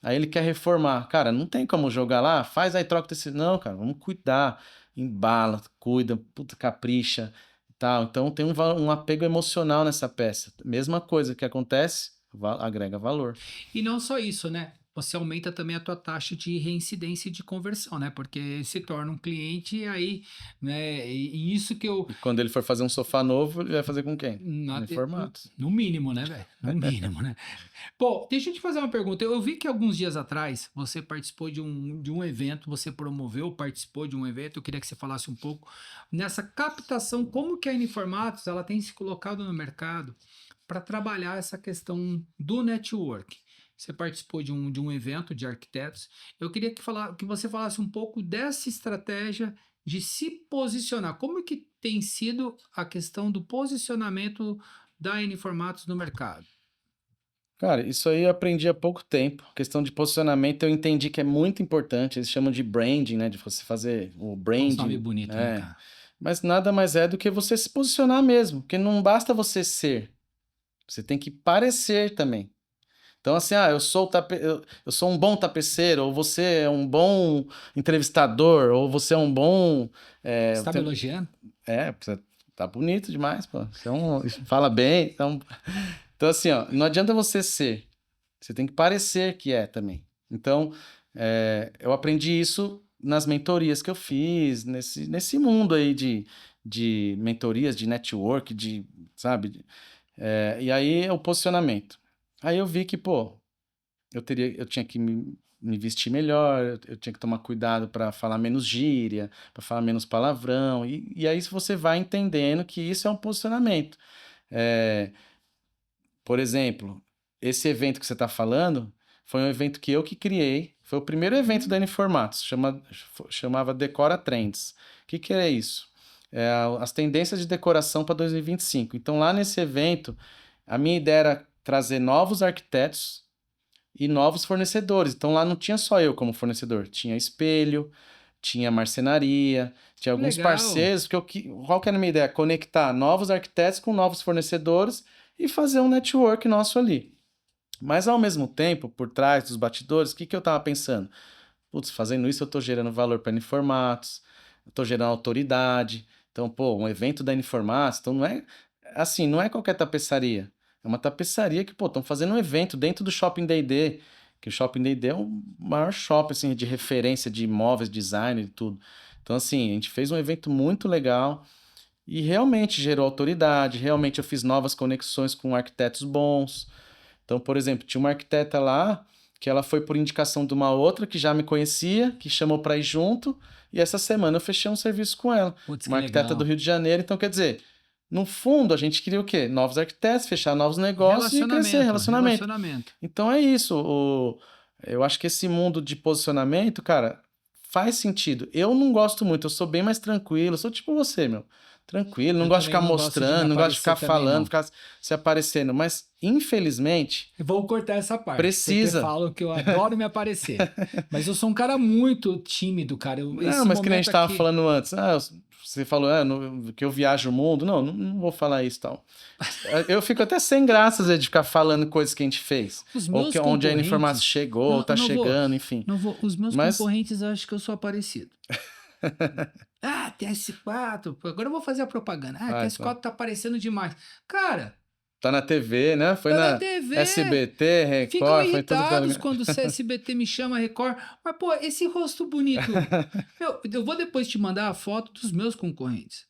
Aí ele quer reformar. Cara, não tem como jogar lá, faz aí, troca o tecido. Não, cara, vamos cuidar, embala, cuida, puta, capricha e tal. Então tem um apego emocional nessa peça. Mesma coisa que acontece, agrega valor. E não só isso, né? Você aumenta também a tua taxa de reincidência e de conversão, né? Porque se torna um cliente e aí, né? E isso que eu. E quando ele for fazer um sofá novo, ele vai fazer com quem? na- Uniformados. No mínimo, né, velho? No mínimo, né? Pô, deixa eu te fazer uma pergunta. Eu vi que alguns dias atrás você participou de um evento, você promoveu, participou de um evento. Eu queria que você falasse um pouco nessa captação, como que a Uniformatos ela tem se colocado no mercado para trabalhar essa questão do network. Você participou de um evento de arquitetos. Eu queria que você falasse um pouco dessa estratégia de se posicionar. Como que tem sido a questão do posicionamento da Uniformatos no mercado? Cara, isso aí eu aprendi há pouco tempo. Questão de posicionamento eu entendi que é muito importante. Eles chamam de branding, né? De você fazer o Uns nome branding, bonito, né, né? cara? Mas nada mais é do que você se posicionar mesmo. Porque não basta você ser. Você tem que parecer também. Então, assim, eu sou um bom tapeceiro, ou você é um bom entrevistador, ou você é um bom. Você está me elogiando? Você tá bonito demais, pô. Fala bem. Então, assim, ó, não adianta você ser. Você tem que parecer que é também. Então, eu aprendi isso nas mentorias que eu fiz, nesse mundo aí de mentorias, de network, sabe? E aí, o posicionamento. Aí eu vi que, pô, eu tinha que me vestir melhor, eu tinha que tomar cuidado para falar menos gíria, para falar menos palavrão. E aí você vai entendendo que isso é um posicionamento. É, por exemplo, esse evento que você está falando foi um evento que eu que criei. Foi o primeiro evento da Uniformatos, chamava Decora Trends. O que que é isso? As tendências de decoração para 2025. Então, lá nesse evento, a minha ideia era trazer novos arquitetos e novos fornecedores. Então, lá não tinha só eu como fornecedor, tinha espelho, tinha marcenaria, tinha Que alguns legal. parceiros. Qual que era a minha ideia? Conectar novos arquitetos com novos fornecedores e fazer um network nosso ali. Mas ao mesmo tempo, por trás dos bastidores, o que eu tava pensando? Putz, fazendo isso eu tô gerando valor para a Informatos, eu tô gerando autoridade. Então, pô, um evento da Informatos, então não é assim, não é qualquer tapeçaria. É uma tapeçaria que, pô, estão fazendo um evento dentro do Shopping D&D, que o Shopping D&D é o maior shopping assim, de referência de imóveis, design e tudo. Então, assim, a gente fez um evento muito legal e realmente gerou autoridade, realmente eu fiz novas conexões com arquitetos bons. Então, por exemplo, tinha uma arquiteta lá que ela foi por indicação de uma outra que já me conhecia, que chamou para ir junto, e essa semana eu fechei um serviço com ela. Putz, que Uma arquiteta do legal. Rio de Janeiro. Então, quer dizer, no fundo, a gente queria o quê? Novos arquitetos, fechar novos negócios e crescer, relacionamento. Relacionamento. Então é isso. Eu acho que esse mundo de posicionamento, cara, faz sentido. Eu não gosto muito, eu sou bem mais tranquilo, eu sou tipo você, meu. Tranquilo, não Eu gosto de também ficar não gosto de me mostrando, não gosto de ficar aparecer também, falando, não. ficar se aparecendo. Mas, infelizmente, Eu vou cortar essa parte, porque precisa. falam que eu adoro me aparecer. Mas eu sou um cara muito tímido, cara. Não, Esse mas que nem a momento gente tava aqui. falando antes. Você falou que eu viajo o mundo. Não, não vou falar isso tal. Eu fico até sem graça às vezes, de ficar falando coisas que a gente fez. Os Ou meus onde a informação concorrentes. chegou, ou Não, tá não vou. chegando, enfim. Não vou. Os meus Mas concorrentes acham que eu sou aparecido. Ah, TS4. Agora eu vou fazer a propaganda. Ah, vai, TS4 tá aparecendo demais. Cara, tá na TV, né? Foi tá na na TV. SBT, Ficam Record, foi em todo irritados lugar. quando o CSBT me chama Record. Mas, pô, esse rosto bonito. Meu, eu vou depois te mandar a foto dos meus concorrentes.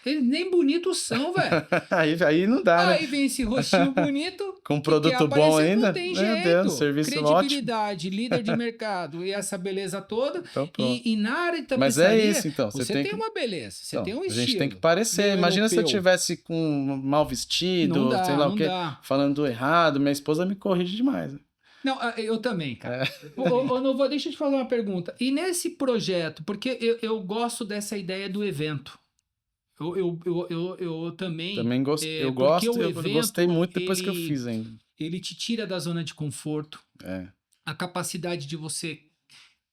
Eles nem bonitos são, velho. Aí não dá, né? Aí vem esse rostinho bonito Com que quer produto bom aparecer, não ainda? tem Meu Deus, jeito. serviço ótimo. Credibilidade, líder de mercado e essa beleza toda. Então pronto. E na área de Mas é tapeçaria, isso, então. Você você tem tem que. uma beleza, você tem Então, um a gente tem que estilo. parecer. Meio Imagina se eu europeu. tivesse com mal Não vestido, sei dá, lá o não quê, dá. falando errado. Minha esposa me corrige demais. Não, eu também, cara. É. Ô, Novo, deixa eu te fazer uma pergunta. E nesse projeto, porque eu gosto dessa ideia do evento. Eu também, Também eu porque gosto, o eu gostei evento, muito depois que eu fiz ainda. ele te tira da zona de conforto, É. a capacidade de você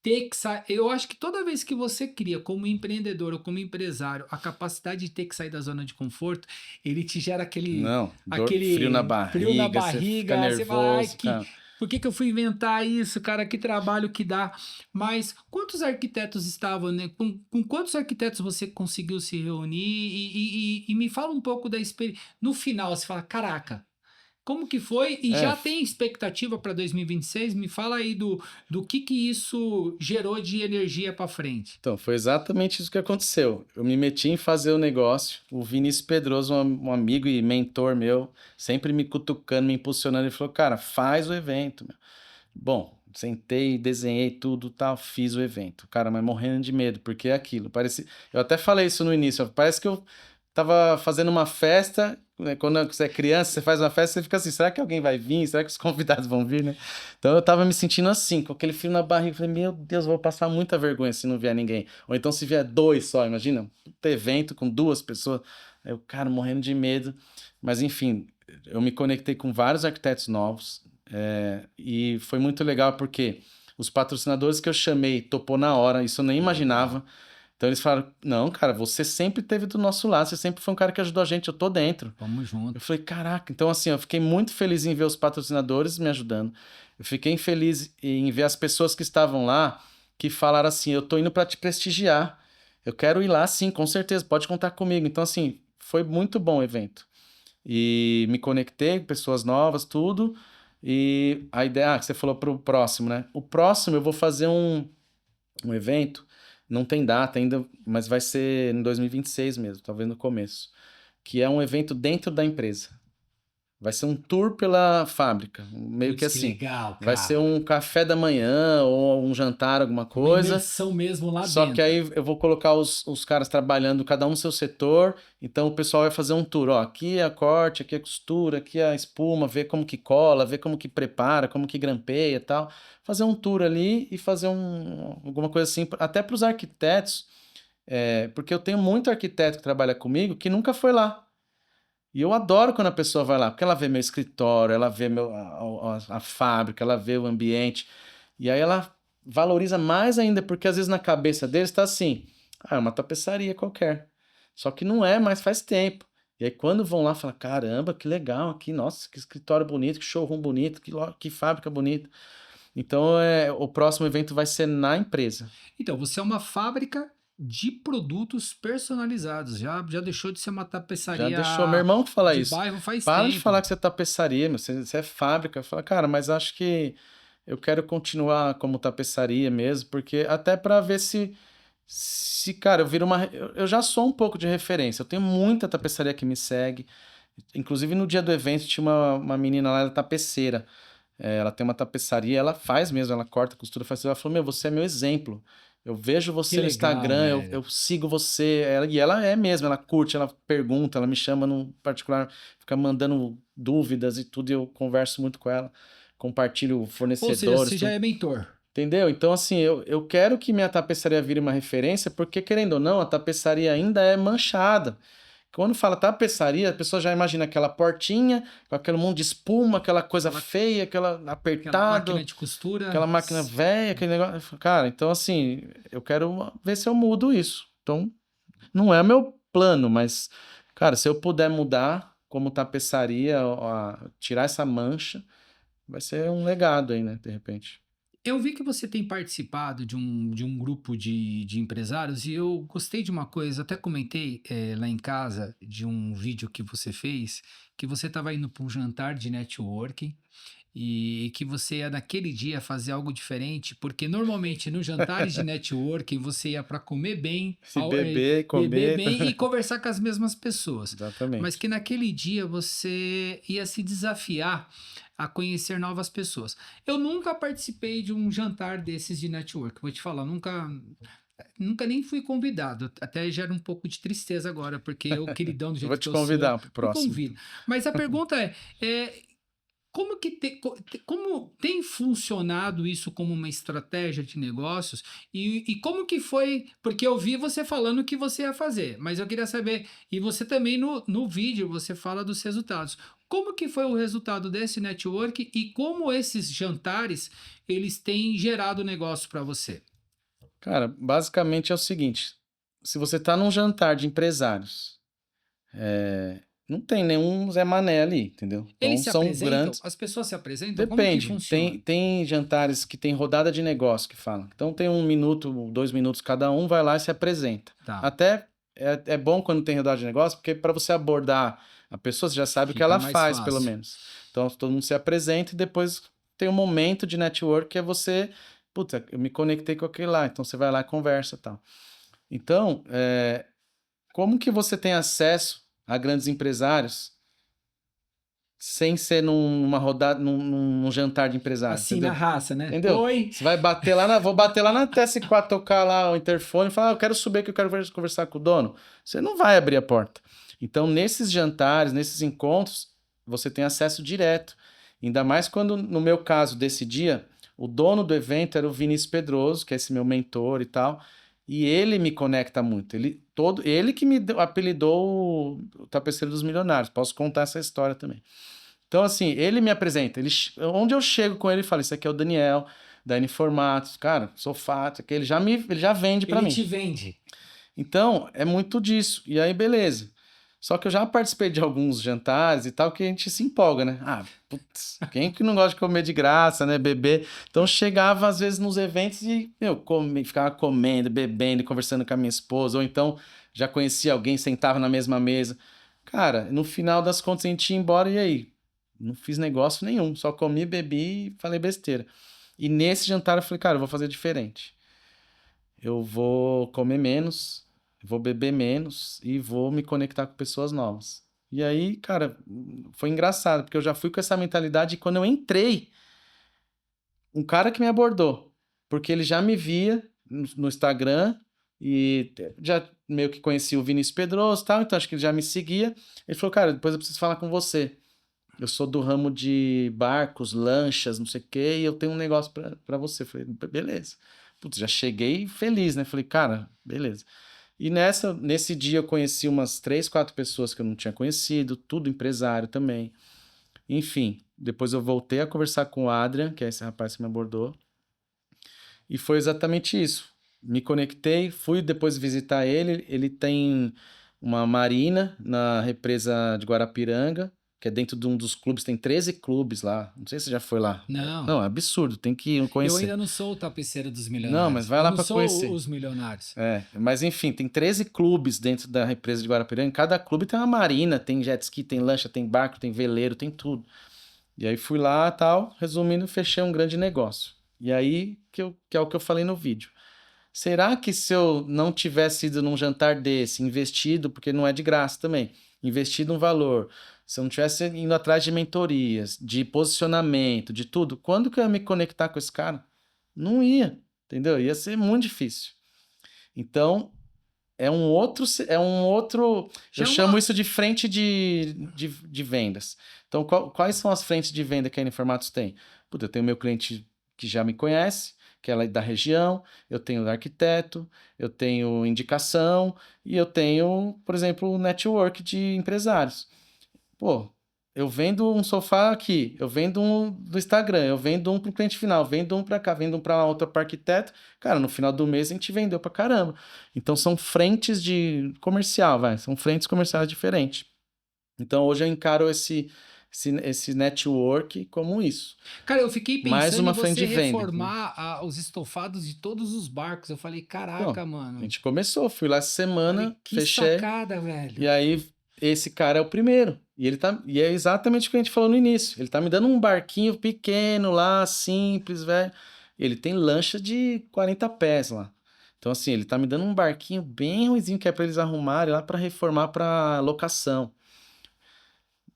ter que sair. Eu acho que toda vez que você cria como empreendedor ou como empresário a capacidade de ter que sair da zona de conforto, ele te gera Não, frio na frio na barriga, você fica barriga, você fala, ai, nervoso, cara. por que eu fui inventar isso, cara? Que trabalho que dá. Mas quantos arquitetos estavam, né? Com quantos arquitetos você conseguiu se reunir? E me fala um pouco da experiência. No final, você fala, caraca, como que foi? E É, já tem expectativa para 2026? Me fala aí do que isso gerou de energia para frente. então, foi exatamente isso que aconteceu. Eu me meti em fazer o negócio. O Vinícius Pedroso, um amigo e mentor meu, sempre me cutucando, me impulsionando. Ele falou, cara, faz o evento, meu. Bom, sentei, desenhei tudo, tal, fiz o evento. Cara, mas morrendo de medo, porque é aquilo. Parece... Eu até falei isso no início. Parece que eu tava fazendo uma festa, né? Quando você é criança, você faz uma festa, você fica assim, será que alguém vai vir? Será que os convidados vão vir, né? Então eu tava me sentindo assim, com aquele frio na barriga. Falei, meu Deus, eu vou passar muita vergonha se não vier ninguém. Ou então se vier dois só, imagina, um evento com 2 pessoas. Aí o cara morrendo de medo. Mas enfim, eu me conectei com vários arquitetos novos. E foi muito legal porque os patrocinadores que eu chamei topou na hora, isso eu nem imaginava. Então eles falaram, não, cara, você sempre esteve do nosso lado, você sempre foi um cara que ajudou a gente, eu tô dentro. Vamos Eu junto. falei, caraca, então assim, eu fiquei muito feliz em ver os patrocinadores me ajudando. Eu fiquei feliz em ver as pessoas que estavam lá, que falaram assim, eu tô indo para te prestigiar. Eu quero ir lá, sim, com certeza, pode contar comigo. Então assim, foi muito bom o evento. E me conectei com pessoas novas, tudo. E a ideia, que você falou pro próximo, né? O próximo eu vou fazer um evento, não tem data ainda, mas vai ser em 2026 mesmo, talvez no começo, que é um evento dentro da empresa. Vai ser um tour pela fábrica, meio que Putz, que assim. legal, Vai ser cara. um café da manhã ou um jantar, alguma Uma coisa. imersão mesmo lá Só que dentro. aí eu vou colocar os caras trabalhando, cada um no seu setor. Então o pessoal vai fazer um tour. Ó, aqui é a corte, aqui é a costura, aqui é a espuma, ver como que cola, ver como que prepara, como que grampeia e tal. Fazer um tour ali e fazer alguma coisa assim, até para os arquitetos, porque eu tenho muito arquiteto que trabalha comigo que nunca foi lá. E eu adoro quando a pessoa vai lá, porque ela vê meu escritório, ela vê a fábrica, ela vê o ambiente. E aí ela valoriza mais ainda, porque às vezes na cabeça deles está assim, é uma tapeçaria qualquer. Só que não é, mas faz tempo. E aí quando vão lá, fala, caramba, que legal aqui, nossa, que escritório bonito, que showroom bonito, que fábrica bonita. Então, o próximo evento vai ser na empresa. Então, você é uma fábrica de produtos personalizados. Já deixou de ser uma Já tapeçaria deixou. Meu irmão que fala de isso. bairro faz Para de falar tempo. que você é tapeçaria, meu, você é fábrica. Fala, cara, mas acho que eu quero continuar como tapeçaria mesmo, porque até para ver cara, eu viro uma. Eu já sou um pouco de referência. Eu tenho muita tapeçaria que me segue. Inclusive no dia do evento tinha uma menina lá, ela é tapeceira. Ela tem uma tapeçaria, ela faz mesmo, ela corta, costura, faz tudo. Ela falou, meu, você é meu exemplo. Eu vejo Que você no legal, Instagram, velho. eu sigo você. E ela é mesmo, ela curte, ela pergunta, ela me chama no particular, fica mandando dúvidas e tudo, e eu converso muito com ela, compartilho Ou seja, fornecedores, você já tudo. é mentor. Entendeu? Então, assim, eu quero que minha tapeçaria vire uma referência, porque, querendo ou não, a tapeçaria ainda é manchada. Quando fala tapeçaria, a pessoa já imagina aquela portinha, com aquele monte de espuma, aquela coisa Aquela, feia, aquela aquela máquina apertado, de costura. aquela máquina velha, aquele negócio. Cara, então, assim, eu quero ver se eu mudo isso. Então, não é meu plano, mas, cara, se eu puder mudar como tapeçaria, tirar essa mancha, vai ser um legado aí, né, de repente. Eu vi que você tem participado de um grupo de empresários e eu gostei de uma coisa, até comentei lá em casa de um vídeo que você fez, que você estava indo para um jantar de networking e que você ia naquele dia fazer algo diferente, porque normalmente nos jantares de networking você ia para comer bem, Se beber, beber comer. bem e conversar com as mesmas pessoas, mas Exatamente. que naquele dia você ia se desafiar a conhecer novas pessoas. Eu nunca participei de um jantar desses de network, vou te falar, nunca nem fui convidado. Até gera um pouco de tristeza agora, porque eu, queridão do Eu vou jeito que te eu sou, convidar pro me próximo, então. convido. Mas a pergunta é como tem funcionado isso como uma estratégia de negócios e como que foi? Porque eu vi você falando o que você ia fazer, mas eu queria saber, e você também no vídeo você fala dos resultados. Como que foi o resultado desse network e como esses jantares eles têm gerado negócio para você? Cara, basicamente é o seguinte: se você tá num jantar de empresários, não tem nenhum Zé Mané ali, entendeu? Eles Então se são apresentam? grandes. As pessoas se apresentam? Como que Depende. Tem, funciona? tem jantares que tem rodada de negócio que falam. Então tem 1 minuto, 2 minutos cada um, vai lá e se apresenta. Tá, Até é bom quando tem rodada de negócio, porque para você abordar a pessoa, você já sabe o que fica ela mais faz, pelo fácil. menos. Então todo mundo se apresenta e depois tem um momento de network que é você. Puta, eu me conectei com aquele lá. Então você vai lá e conversa e tal. Então, como que você tem acesso a grandes empresários sem ser numa rodada, num jantar de empresário, Assim, na entendeu? raça, né? Entendeu? Oi! Você vai bater lá vou bater lá na TS4, tocar lá o interfone e falar, eu quero subir que eu quero conversar com o dono. Você não vai abrir a porta. Então, nesses jantares, nesses encontros, você tem acesso direto. Ainda mais quando, no meu caso, desse dia, o dono do evento era o Vinícius Pedroso, que é esse meu mentor e tal, e ele me conecta muito. Ele que apelidou o Tapeceiro dos Milionários. Posso contar essa história também. Então, assim, ele me apresenta. Onde eu chego com ele, ele fala: Isso aqui é o Daniel, da N Formatos. Cara, sou fato. Ele já vende para Ele mim. te vende. Então, é muito disso. E aí, beleza. Só que eu já participei de alguns jantares e tal que a gente se empolga, né? Ah, putz, quem que não gosta de comer de graça, né? Beber. Então, chegava às vezes nos eventos e eu ficava comendo, bebendo, e conversando com a minha esposa. Ou então, já conhecia alguém, sentava na mesma mesa. Cara, no final das contas, a gente ia embora e aí? Não fiz negócio nenhum, só comi, bebi e falei besteira. E nesse jantar eu falei, cara, eu vou fazer diferente. Eu vou comer menos, vou beber menos e vou me conectar com pessoas novas. E aí, cara, foi engraçado, porque eu já fui com essa mentalidade e quando eu entrei, um cara que me abordou, porque ele já me via no Instagram e já meio que conhecia o Vinícius Pedroso e tal, então acho que ele já me seguia. Ele falou, cara, depois eu preciso falar com você. Eu sou do ramo de barcos, lanchas, não sei o quê, e eu tenho um negócio pra você. Falei, beleza. Putz, já cheguei feliz, né? Falei, cara, beleza. E nesse dia eu conheci umas 3, 4 pessoas que eu não tinha conhecido, tudo empresário também. Enfim, depois eu voltei a conversar com o Adrian, que é esse rapaz que me abordou, e foi exatamente isso. Me conectei, fui depois visitar ele. Ele tem uma marina na represa de Guarapiranga, que é dentro de um dos clubes, tem 13 clubes lá. Não sei se você já foi lá. Não, Não, é absurdo, tem que eu conhecer. ainda não sou o tapeceiro dos Não, mas milionários. vai Eu lá não para sou conhecer. os milionários. Mas enfim, tem 13 clubes dentro da represa de Guarapiranga. Cada clube tem uma marina, tem jet ski, tem lancha, tem barco, tem veleiro, tem tudo. E aí fui lá, tal, resumindo, fechei um grande negócio. E aí que é o que eu falei no vídeo. Será que se eu não tivesse ido num jantar desse, investido, porque não é de graça também, investido um valor, se eu não tivesse indo atrás de mentorias, de posicionamento, de tudo, quando que eu ia me conectar com esse cara? Não ia, entendeu? Ia ser muito difícil. Então, eu Já é chamo uma. isso de frente de vendas. Então, quais são as frentes de venda que a Informatos tem? Puta, eu tenho meu cliente que já me conhece, que é da região, eu tenho arquiteto, eu tenho indicação e eu tenho, por exemplo, network de empresários. Pô, eu vendo um sofá aqui, eu vendo um do Instagram, eu vendo um pro cliente final, vendo um para cá, vendo um para outra para arquiteto. Cara, no final do mês a gente vendeu pra caramba. Então são frentes de comercial, vai, são frentes comerciais diferentes. Então hoje eu encaro esse network como isso. Cara, eu fiquei Mais pensando em uma frente você de venda, entendeu? reformar os estofados de todos os barcos. Eu falei, Pô, caraca, a mano. gente começou, fui lá essa Falei, semana, que fechei. sacada, E velho. aí, esse cara é o primeiro. E é exatamente o que a gente falou no início. Ele tá me dando um barquinho pequeno lá, simples, velho. Ele tem lancha de 40 pés lá. Então, assim, ele tá me dando um barquinho bem ruizinho que é pra eles arrumarem lá pra reformar pra locação.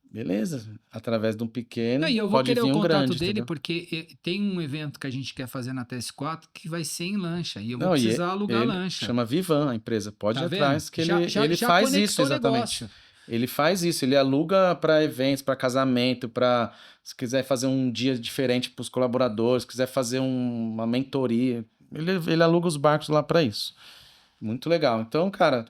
Beleza. Através de um Não, e pequeno, eu vou pode querer o vir um contato grande, dele entendeu? porque tem um evento que a gente quer fazer na TS4 que vai ser em lancha e eu vou Não, precisar alugar ele lancha. chama Vivan, a empresa. Pode Tá ir vendo? atrás que Já, já, ele já faz isso conectou o exatamente. negócio. Ele faz isso, ele aluga para eventos, para casamento, para se quiser fazer um dia diferente para os colaboradores, quiser fazer uma mentoria, ele aluga os barcos lá para isso. Muito legal. Então, cara,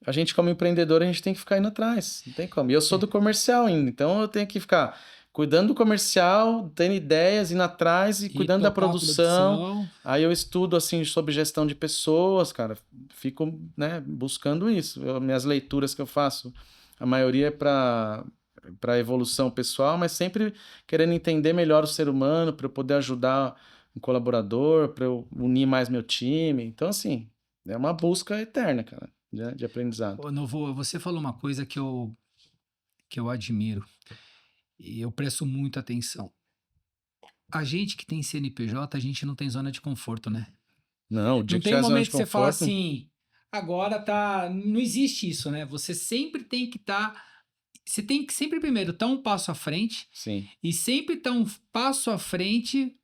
a gente como empreendedor, a gente tem que ficar indo atrás, não tem como. E eu sou do comercial ainda, então eu tenho que ficar cuidando do comercial, tendo ideias, indo atrás e E cuidando da tocar a produção. produção. Aí eu estudo assim sobre gestão de pessoas, cara, fico, né, buscando isso. Minhas leituras que eu faço, a maioria é para evolução pessoal, mas sempre querendo entender melhor o ser humano, para eu poder ajudar um colaborador, para eu unir mais meu time. Então, assim, é uma busca eterna, cara, de aprendizado. Ô, Novo, você falou uma coisa que eu admiro e eu presto muita atenção. A gente que tem CNPJ, a gente não tem zona de conforto, né? Não, o dia Não que tem tiver zona momento de que você fala conforto, assim, agora tá. Não existe isso, né? Você sempre tem que estar. Você tem que sempre primeiro estar um passo à frente sim. e sempre estar um passo à frente,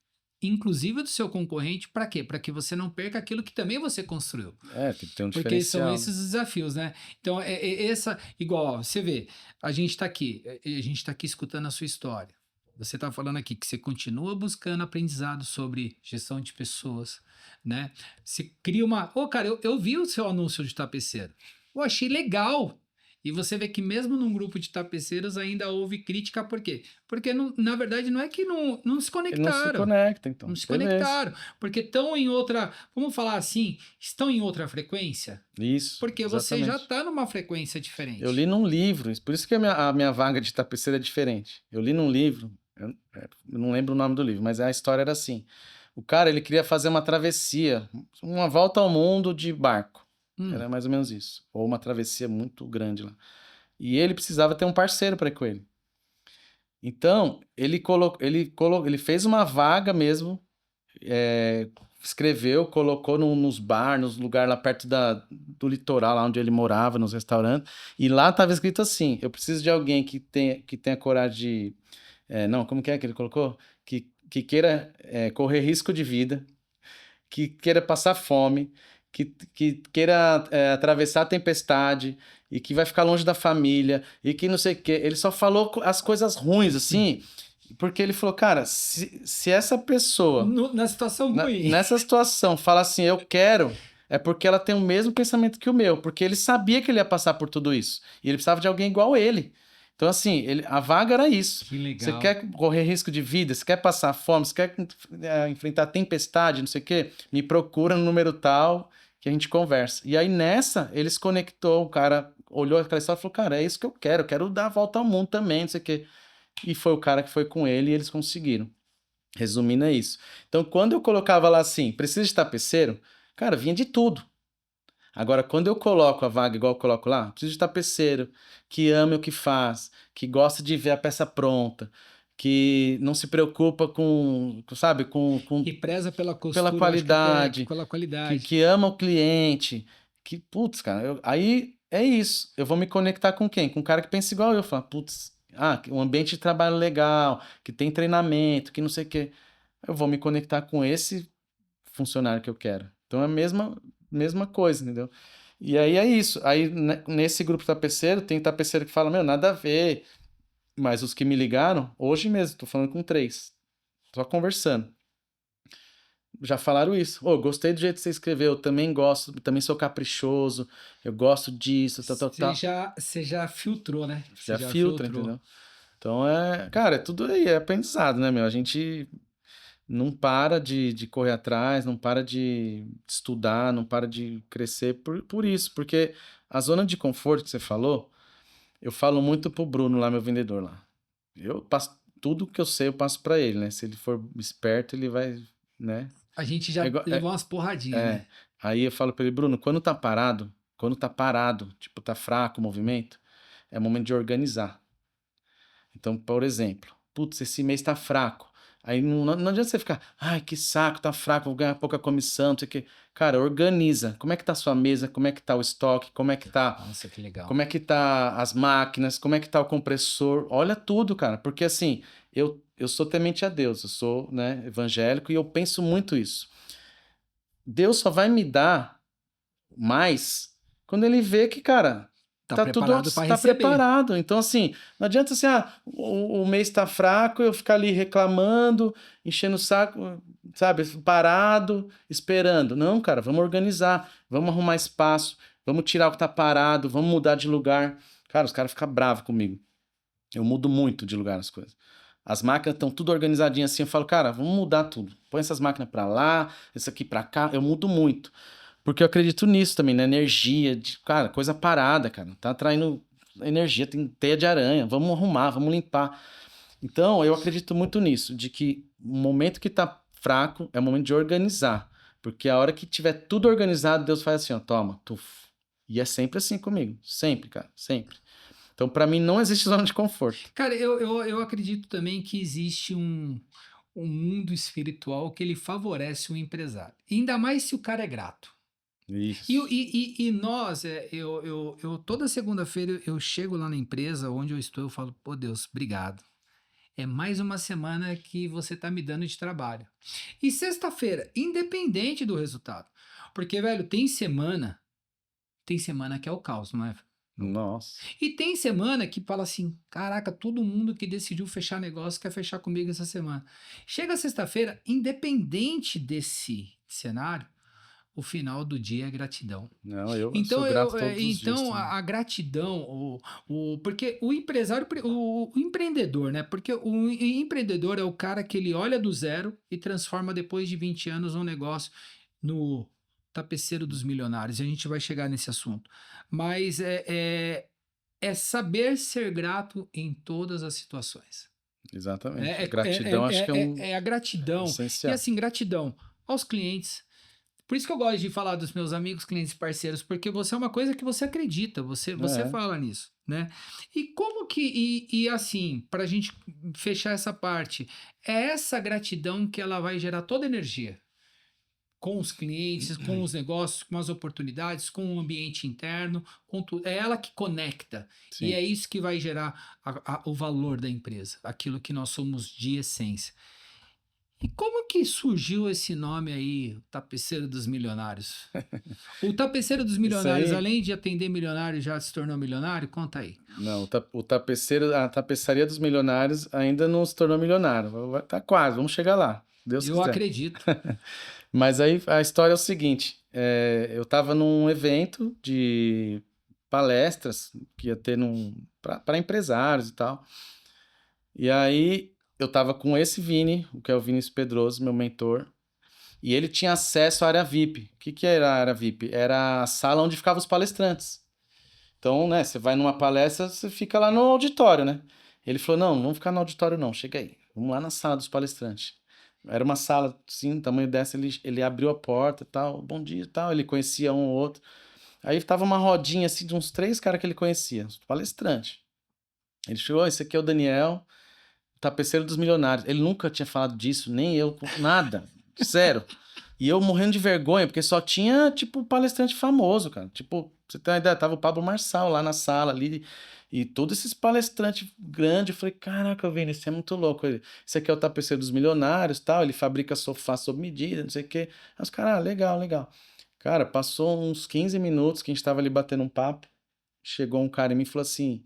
inclusive do seu concorrente, para quê? Para que você não perca aquilo que também você construiu. Tem que ter um Porque são diferencial, né? esses os desafios, né? Então, essa. Igual, ó, você vê, a gente está aqui, a gente está aqui escutando a sua história. Você está falando aqui que você continua buscando aprendizado sobre gestão de pessoas, né? Você cria uma. Ô, cara, eu vi o seu anúncio de tapeceiro. Eu achei legal. E você vê que mesmo num grupo de tapeceiros ainda houve crítica, por quê? Porque, na verdade, não é que não se Ele não se conectaram. conecta, Não então. se Beleza. conectaram. Porque estão em outra. Vamos falar assim, estão em outra frequência? Isso, Porque você já exatamente. está numa frequência Eu li diferente. num livro, por isso que a minha vaga de tapeceiro é diferente. Eu li num livro, eu não lembro o nome do livro, mas a história era assim. O cara, ele queria fazer uma travessia, uma volta ao mundo de barco. Hum, Era mais ou menos isso. Ou uma travessia muito grande lá. E ele precisava ter um parceiro para ir com ele. Então, ele fez uma vaga mesmo, escreveu, colocou nos bar, nos lugares lá perto do litoral, lá onde ele morava, nos restaurantes, e lá estava escrito assim: eu preciso de alguém que tenha coragem de. Não, como que é que ele colocou? Que queira correr risco de vida, que queira passar fome, que queira atravessar a tempestade e que vai ficar longe da família e que não sei o quê. Ele só falou as coisas ruins, assim, porque ele falou, cara, se essa pessoa na situação ruim. nessa situação fala assim, eu quero, é porque ela tem o mesmo pensamento que o meu, porque ele sabia que ele ia passar por tudo isso e ele precisava de alguém igual ele. Então, assim, a vaga era isso. Que Você legal. quer correr risco de vida, você quer passar fome, você quer enfrentar tempestade, não sei o quê, me procura no número tal que a gente conversa. E aí nessa, eles conectou o cara olhou aquela história e falou, cara, é isso que eu quero dar a volta ao mundo também, não sei o quê. E foi o cara que foi com ele e eles conseguiram. Resumindo, é isso. Então, quando eu colocava lá assim, precisa de tapeceiro, cara, vinha de tudo. Agora, quando eu coloco a vaga igual eu coloco lá, preciso de tapeceiro, que ame o que faz, que gosta de ver a peça pronta, que não se preocupa com, sabe, com E preza pela pela costura, eu acho que até qualidade, pela qualidade. que ama o cliente, que, putz, cara, aí é isso. Eu vou me conectar com quem? Com um cara que pensa igual eu, falar, putz, um ambiente de trabalho legal, que tem treinamento, que não sei o quê. Eu vou me conectar com esse funcionário que eu quero. Então é a mesma coisa, entendeu? E aí é isso. Aí nesse grupo tapeceiro, tem tapeceiro que fala, meu, nada a ver. Mas os que me ligaram, hoje mesmo, tô falando com 3. Só conversando. Já falaram isso. Ô, gostei do jeito que você escreveu, eu também gosto, também sou caprichoso, eu gosto disso, tal, tal, tal. Você já filtrou, né? Você Já já filtra, filtrou. entendeu? Então cara, é tudo aí, é aprendizado, né, meu? A gente não para de correr atrás, não para de estudar, não para de crescer por isso, porque a zona de conforto que você falou, eu falo muito pro Bruno lá, meu vendedor lá. Eu passo tudo que eu sei, eu passo para ele, né? Se ele for esperto, ele vai, né? A gente É, já levou umas porradinhas, é. né? Aí eu falo para ele, Bruno, quando tá parado, tipo, tá fraco o movimento, é momento de organizar. Então, por exemplo, putz, esse mês tá fraco. Aí não adianta você ficar, ai, que saco, tá fraco, vou ganhar pouca comissão, não sei o quê. Cara, organiza. Como é que tá a sua mesa? Como é que tá o estoque? Nossa, que legal. Como é que tá as máquinas? Como é que tá o compressor? Olha tudo, cara. Porque assim, eu sou temente a Deus, eu sou, né, evangélico e eu penso muito isso. Deus só vai me dar mais quando ele vê que, cara, Tá preparado para tá receber. preparado. Então, assim, não adianta assim, o mês tá fraco, eu ficar ali reclamando, enchendo o saco, sabe, parado, esperando. Não, cara, vamos organizar, vamos arrumar espaço, vamos tirar o que tá parado, vamos mudar de lugar. Cara, os caras ficam bravos comigo. Eu mudo muito de lugar as coisas. As máquinas estão tudo organizadinhas assim, eu falo, cara, vamos mudar tudo. Põe essas máquinas pra lá, esse aqui pra cá, eu mudo muito. Porque eu acredito nisso também, na energia, cara, coisa parada, cara. Tá atraindo energia, tem teia de aranha. Vamos arrumar, vamos limpar. Então, eu acredito muito nisso, de que o momento que tá fraco é o momento de organizar. Porque a hora que tiver tudo organizado, Deus faz assim, ó, toma, tuf. E é sempre assim comigo. Sempre, cara, sempre. Então, pra mim, não existe zona de conforto. Cara, eu acredito também que existe um mundo espiritual que ele favorece o empresário. Ainda mais se o cara é grato. Isso. E nós, toda segunda-feira eu chego lá na empresa onde eu estou, eu falo, pô Deus, obrigado. É mais uma semana que você está me dando de trabalho. E sexta-feira, independente do resultado. Porque, velho, tem semana que é o caos, não é? Nossa. E tem semana que fala assim: caraca, todo mundo que decidiu fechar negócio quer fechar comigo essa semana. Chega sexta-feira, independente desse cenário, o final do dia é gratidão. Não, eu sou Então, grato todos os dias então também. a gratidão, porque o empresário, o empreendedor, né? Porque o empreendedor é o cara que ele olha do zero e transforma depois de 20 anos um negócio no tapeceiro dos milionários. E a gente vai chegar nesse assunto. Mas é saber ser grato em todas as situações. Exatamente. É, A é, é, gratidão acho que é é, um é a gratidão. E essencial. assim, gratidão aos clientes. Por isso que eu gosto de falar dos meus amigos, clientes e parceiros, porque você é uma coisa que você acredita, você É, fala nisso, né? E como que, assim, para a gente fechar essa parte, é essa gratidão que ela vai gerar toda a energia com os clientes, com os negócios, com as oportunidades, com o ambiente interno, com tudo. É ela que conecta. E sim. é isso que vai gerar o valor da empresa, aquilo que nós somos de essência. E como que surgiu esse nome aí, o Tapeceiro dos Milionários? O Tapeceiro dos Isso Milionários, aí, além de atender milionário, já se tornou milionário? Conta aí. não, o tapeceiro, a tapeçaria dos milionários ainda não se tornou milionário. Tá quase, vamos chegar lá, Deus Eu quiser. acredito. Mas aí a história é o seguinte: eu estava num evento de palestras que ia ter para empresários e tal. E aí eu estava com esse Vini, o que é o Vinícius Pedroso, meu mentor, e ele tinha acesso à área VIP. O que era a área VIP? Era a sala onde ficavam os palestrantes. Então, né, você vai numa palestra, você fica lá no auditório, né? Ele falou, não, não vamos ficar no auditório não, chega aí, vamos lá na sala dos palestrantes. Era uma sala, sim, tamanho dessa, ele abriu a porta e tal, bom dia e tal, ele conhecia um ou outro. Aí tava uma rodinha assim de uns 3 caras que ele conhecia, uns palestrantes. Ele chegou, esse aqui é o Daniel, tapeceiro dos milionários. Ele nunca tinha falado disso, nem eu, nada, zero. E eu morrendo de vergonha, porque só tinha, tipo, palestrante famoso, cara. Tipo, pra você ter uma ideia, tava o Pablo Marçal lá na sala ali, e todos esses palestrantes grandes. Eu falei, caraca, Vini, esse é muito louco. Esse aqui é o tapeceiro dos milionários, tal, ele fabrica sofá sob medida, não sei o quê. Aí os caras, legal, legal. Cara, passou uns 15 minutos que a gente tava ali batendo um papo, chegou um cara em mim e falou assim,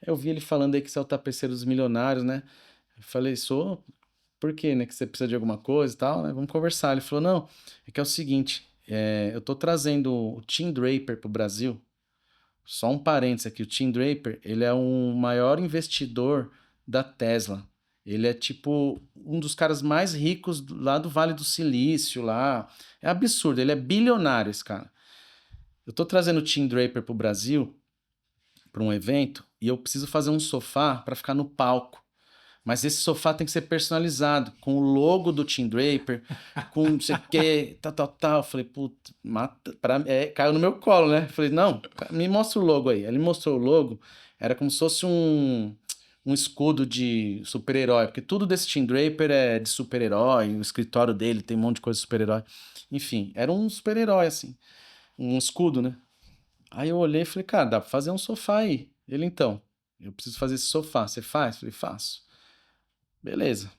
eu vi ele falando aí que você é o tapeceiro dos milionários, né? Eu falei, sou? Por quê, né? Que você precisa de alguma coisa e tal, né? Vamos conversar. Ele falou, não, é que é o seguinte, eu tô trazendo o Tim Draper pro Brasil. Só um parênteses aqui, o Tim Draper, ele é o maior investidor da Tesla. Ele é tipo um dos caras mais ricos lá do Vale do Silício, lá. É absurdo, ele é bilionário, esse cara. Eu tô trazendo o Tim Draper pro Brasil, para um evento, e eu preciso fazer um sofá para ficar no palco. Mas esse sofá tem que ser personalizado, com o logo do Tim Draper, com não sei o que, tal, tal, tal. Eu falei, puta, mata, caiu no meu colo, né? Eu falei, não, me mostra o logo aí. Ele mostrou o logo, era como se fosse um escudo de super-herói, porque tudo desse Tim Draper é de super-herói, o escritório dele tem um monte de coisa de super-herói. Enfim, era um super-herói, assim, um escudo, né? Aí eu olhei e falei, cara, dá pra fazer um sofá aí. Ele, então, eu preciso fazer esse sofá, você faz? Eu falei, faço. Beleza.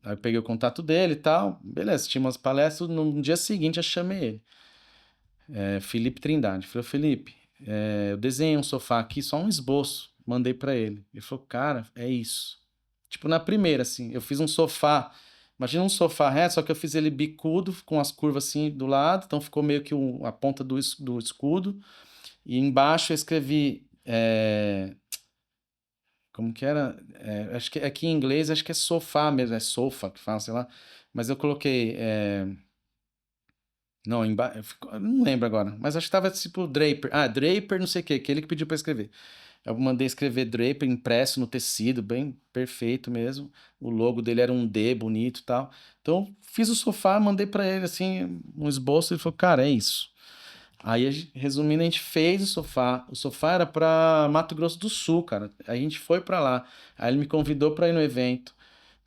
Aí eu peguei o contato dele e tal. Beleza, tinha umas palestras. No dia seguinte eu chamei ele. Felipe Trindade. Falei, Felipe, eu desenhei um sofá aqui, só um esboço. Mandei pra ele. Ele falou, cara, é isso. Tipo, na primeira, assim, eu fiz um sofá. Imagina um sofá reto, só que eu fiz ele bicudo, com as curvas assim do lado. Então ficou meio que a ponta do escudo. E embaixo eu escrevi. Como que era? Acho que aqui em inglês acho que é sofá mesmo, é sofa que fala, sei lá. Mas eu coloquei. Não, eu não lembro agora. Mas acho que tava tipo Draper. Ah, Draper, não sei o quê, que ele que pediu pra escrever. Eu mandei escrever Draper impresso no tecido, bem perfeito mesmo. O logo dele era um D bonito e tal. Então, fiz o sofá, mandei pra ele assim, um esboço. Ele falou, cara, é isso. Aí, resumindo, a gente fez o sofá. O sofá era pra Mato Grosso do Sul, cara. Aí a gente foi pra lá. Aí ele me convidou pra ir no evento.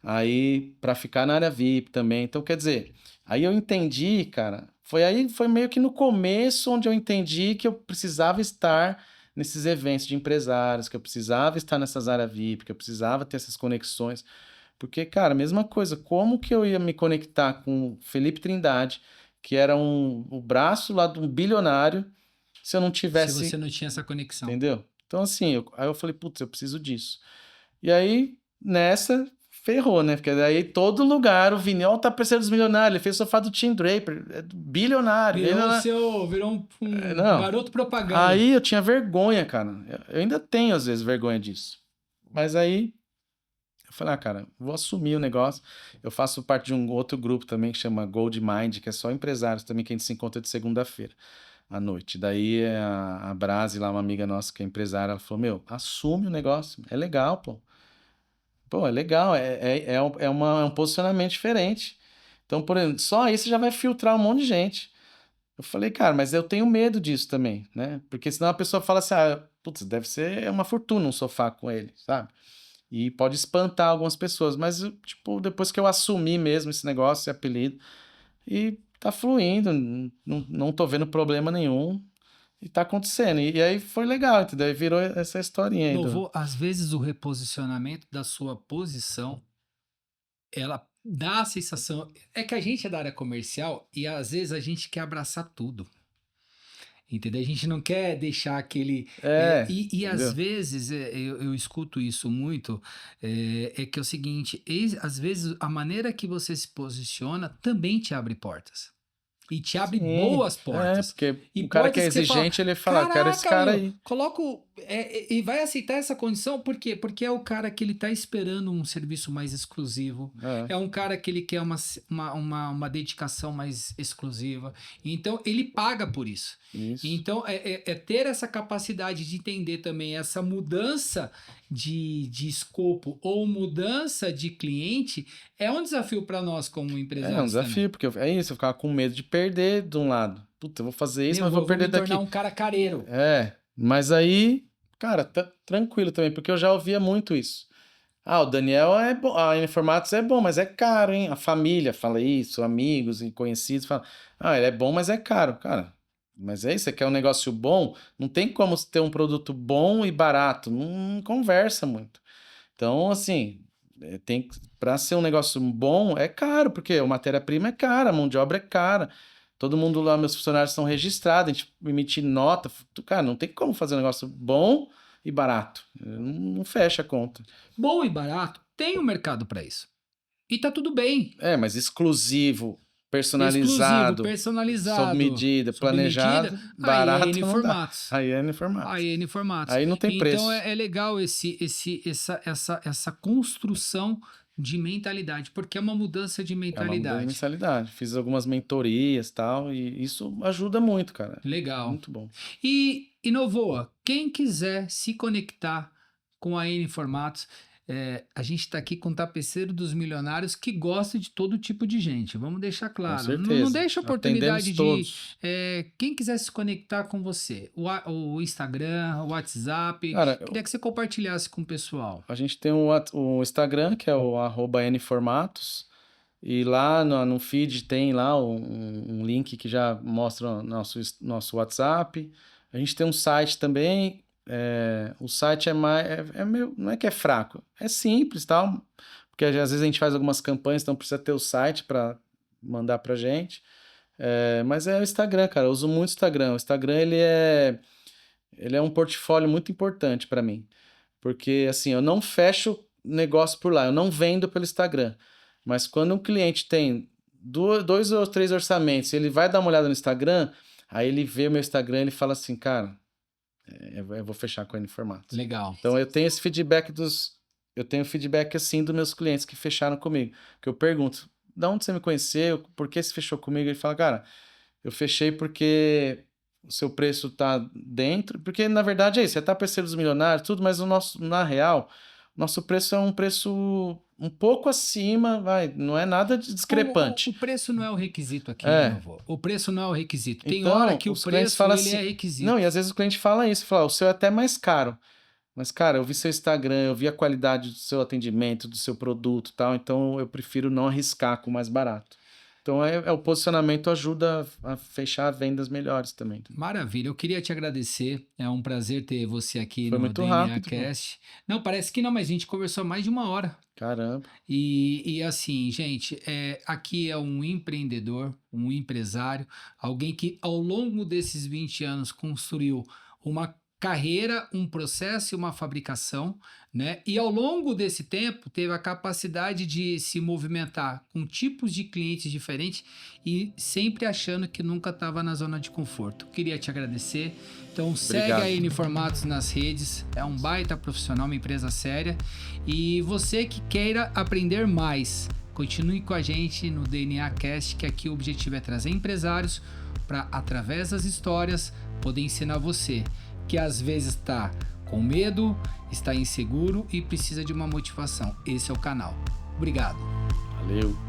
Aí, pra ficar na área VIP também. Então, quer dizer, aí eu entendi, cara. Foi meio que no começo onde eu entendi que eu precisava estar nesses eventos de empresários, que eu precisava estar nessas áreas VIP, que eu precisava ter essas conexões. Porque, cara, mesma coisa, como que eu ia me conectar com o Felipe Trindade, que era o braço lá de um bilionário, se eu não Se você tivesse, não tinha essa conexão. entendeu? Então, assim, aí eu falei, putz, eu preciso disso. E aí, nessa, ferrou, né? Porque daí todo lugar, o Vini, ó, o tapeceiro dos milionários, ele fez o sofá do Tim Draper, é do bilionário. Virou um Não. garoto propaganda. Aí eu tinha vergonha, cara. Eu ainda tenho, às vezes, vergonha disso. Mas aí eu falei, cara, vou assumir o negócio. Eu faço parte de um outro grupo também que chama Gold Mind, que é só empresários também, que a gente se encontra de segunda-feira à noite. Daí a Brasi, lá, uma amiga nossa que é empresária, ela falou, meu, assume o negócio. É legal, pô. Pô, é legal, é um posicionamento diferente. Então, por exemplo, só aí você já vai filtrar um monte de gente. Eu falei, cara, mas eu tenho medo disso também, né? Porque senão a pessoa fala assim, ah, putz, deve ser uma fortuna um sofá com ele, sabe? E pode espantar algumas pessoas, mas, tipo, depois que eu assumi mesmo esse negócio, esse apelido, e tá fluindo, não tô vendo problema nenhum, e tá acontecendo. E aí foi legal, entendeu? Aí virou essa historinha aí do... Novo, às vezes o reposicionamento da sua posição, ela dá a sensação. É que a gente é da área comercial e às vezes a gente quer abraçar tudo. Entendeu? A gente não quer deixar aquele. E às Entendeu? vezes eu escuto isso muito, é que é o seguinte: às vezes a maneira que você se posiciona também te abre portas. E te abre Sim, boas portas. porque E o cara que é portas você fala, exigente, ele fala, eu quero esse caraca, cara meu, aí. coloco. E vai aceitar essa condição, por quê? Porque é o cara que ele tá esperando um serviço mais exclusivo. É, É um cara que ele quer uma dedicação mais exclusiva. Então, ele paga por isso. isso. Então, é ter essa capacidade de entender também essa mudança de escopo ou mudança de cliente é um desafio para nós como É um empresários também. desafio, porque é isso, eu ficava com medo de perder de um lado. Puta, eu vou fazer isso, Meu, mas vou vou perder me tornar daqui. um cara careiro. Mas aí, cara, tá tranquilo também, porque eu já ouvia muito isso. Ah, o Daniel é bom, a Informatos é bom, mas é caro, hein? A família fala isso, amigos e conhecidos falam, ah, ele é bom, mas é caro. Cara, mas é isso, você quer um negócio bom? Não tem como ter um produto bom e barato, não conversa muito. Então, assim, para ser um negócio bom, é caro, porque a matéria-prima é cara, a mão de obra é cara. Todo mundo lá, meus funcionários estão registrados, a gente emite nota. Cara, não tem como fazer um negócio bom e barato. Não fecha a conta. Bom e barato, tem um mercado para isso. E tá tudo bem. Mas exclusivo, Exclusivo, personalizado, sob personalizado, medida, sob medida, planejado, aí é barato N não dá. formatos. Aí é N-formato. Aí é N formatos. Aí não tem Então preço. é legal essa construção de mentalidade, porque é uma mudança de É uma mudança de mentalidade. mensalidade. Fiz algumas mentorias e tal, e isso ajuda muito, cara. Legal. Muito bom. E Novoa, quem quiser se conectar com a N Formatos, a gente está aqui com o tapeceiro dos milionários que gosta de todo tipo de gente. Vamos deixar Com claro. certeza. Não deixa a oportunidade Atendemos todos. quem quiser se conectar com você, o Instagram, o WhatsApp, Cara, queria que você compartilhasse com o pessoal. a gente tem o Instagram, que é o @nformatos, e lá no feed tem lá um link que já mostra o nosso WhatsApp. A gente tem um site também. O site meio, não é que é fraco, é simples, tal, porque às vezes a gente faz algumas campanhas, então precisa ter o site para mandar pra gente. Mas é o Instagram, cara. Eu uso muito o Instagram. O Instagram ele é um portfólio muito importante para mim. Porque, assim, eu não fecho negócio por lá, eu não vendo pelo Instagram. Mas quando um cliente tem 2 ou 3 orçamentos, ele vai dar uma olhada no Instagram, aí ele vê o meu Instagram e ele fala assim, cara, eu vou fechar com a N-Formatos. Legal. Então eu tenho esse feedback eu tenho feedback assim dos meus clientes que fecharam comigo. Que eu pergunto, da onde você me conheceu? Por que você fechou comigo? Ele fala, cara, eu fechei porque o seu preço tá dentro, porque na verdade é isso, você tá parceiro dos milionários, tudo, mas na real, nosso preço é um preço um pouco acima, não é nada de discrepante. O preço não é o requisito aqui, É. meu avô. O preço não é o requisito. Tem Então, hora que o os clientes preço falam ele assim, é requisito. não, e às vezes o cliente fala isso, fala, o seu é até mais caro. Mas, cara, eu vi seu Instagram, eu vi a qualidade do seu atendimento, do seu produto e tal, então eu prefiro não arriscar com o mais barato. Então, o posicionamento ajuda a fechar vendas melhores também. Maravilha, eu queria te agradecer. É um prazer ter você aqui Foi no muito DNA rápido, pô. Cast. Não, parece que não, mas a gente conversou mais de 1 hora. Caramba. E assim, gente, aqui é um empreendedor, um empresário, alguém que ao longo desses 20 anos construiu uma carreira, um processo e uma fabricação, né? E ao longo desse tempo teve a capacidade de se movimentar com tipos de clientes diferentes e sempre achando que nunca estava na zona de conforto. Queria te agradecer. Então segue a N Formatos nas redes, é um baita profissional, uma empresa séria. E você que queira aprender mais, continue com a gente no DNA Cast, que aqui o objetivo é trazer empresários para, através das histórias, poder ensinar você que às vezes está com medo, está inseguro e precisa de uma motivação. Esse é o canal. Obrigado. Valeu.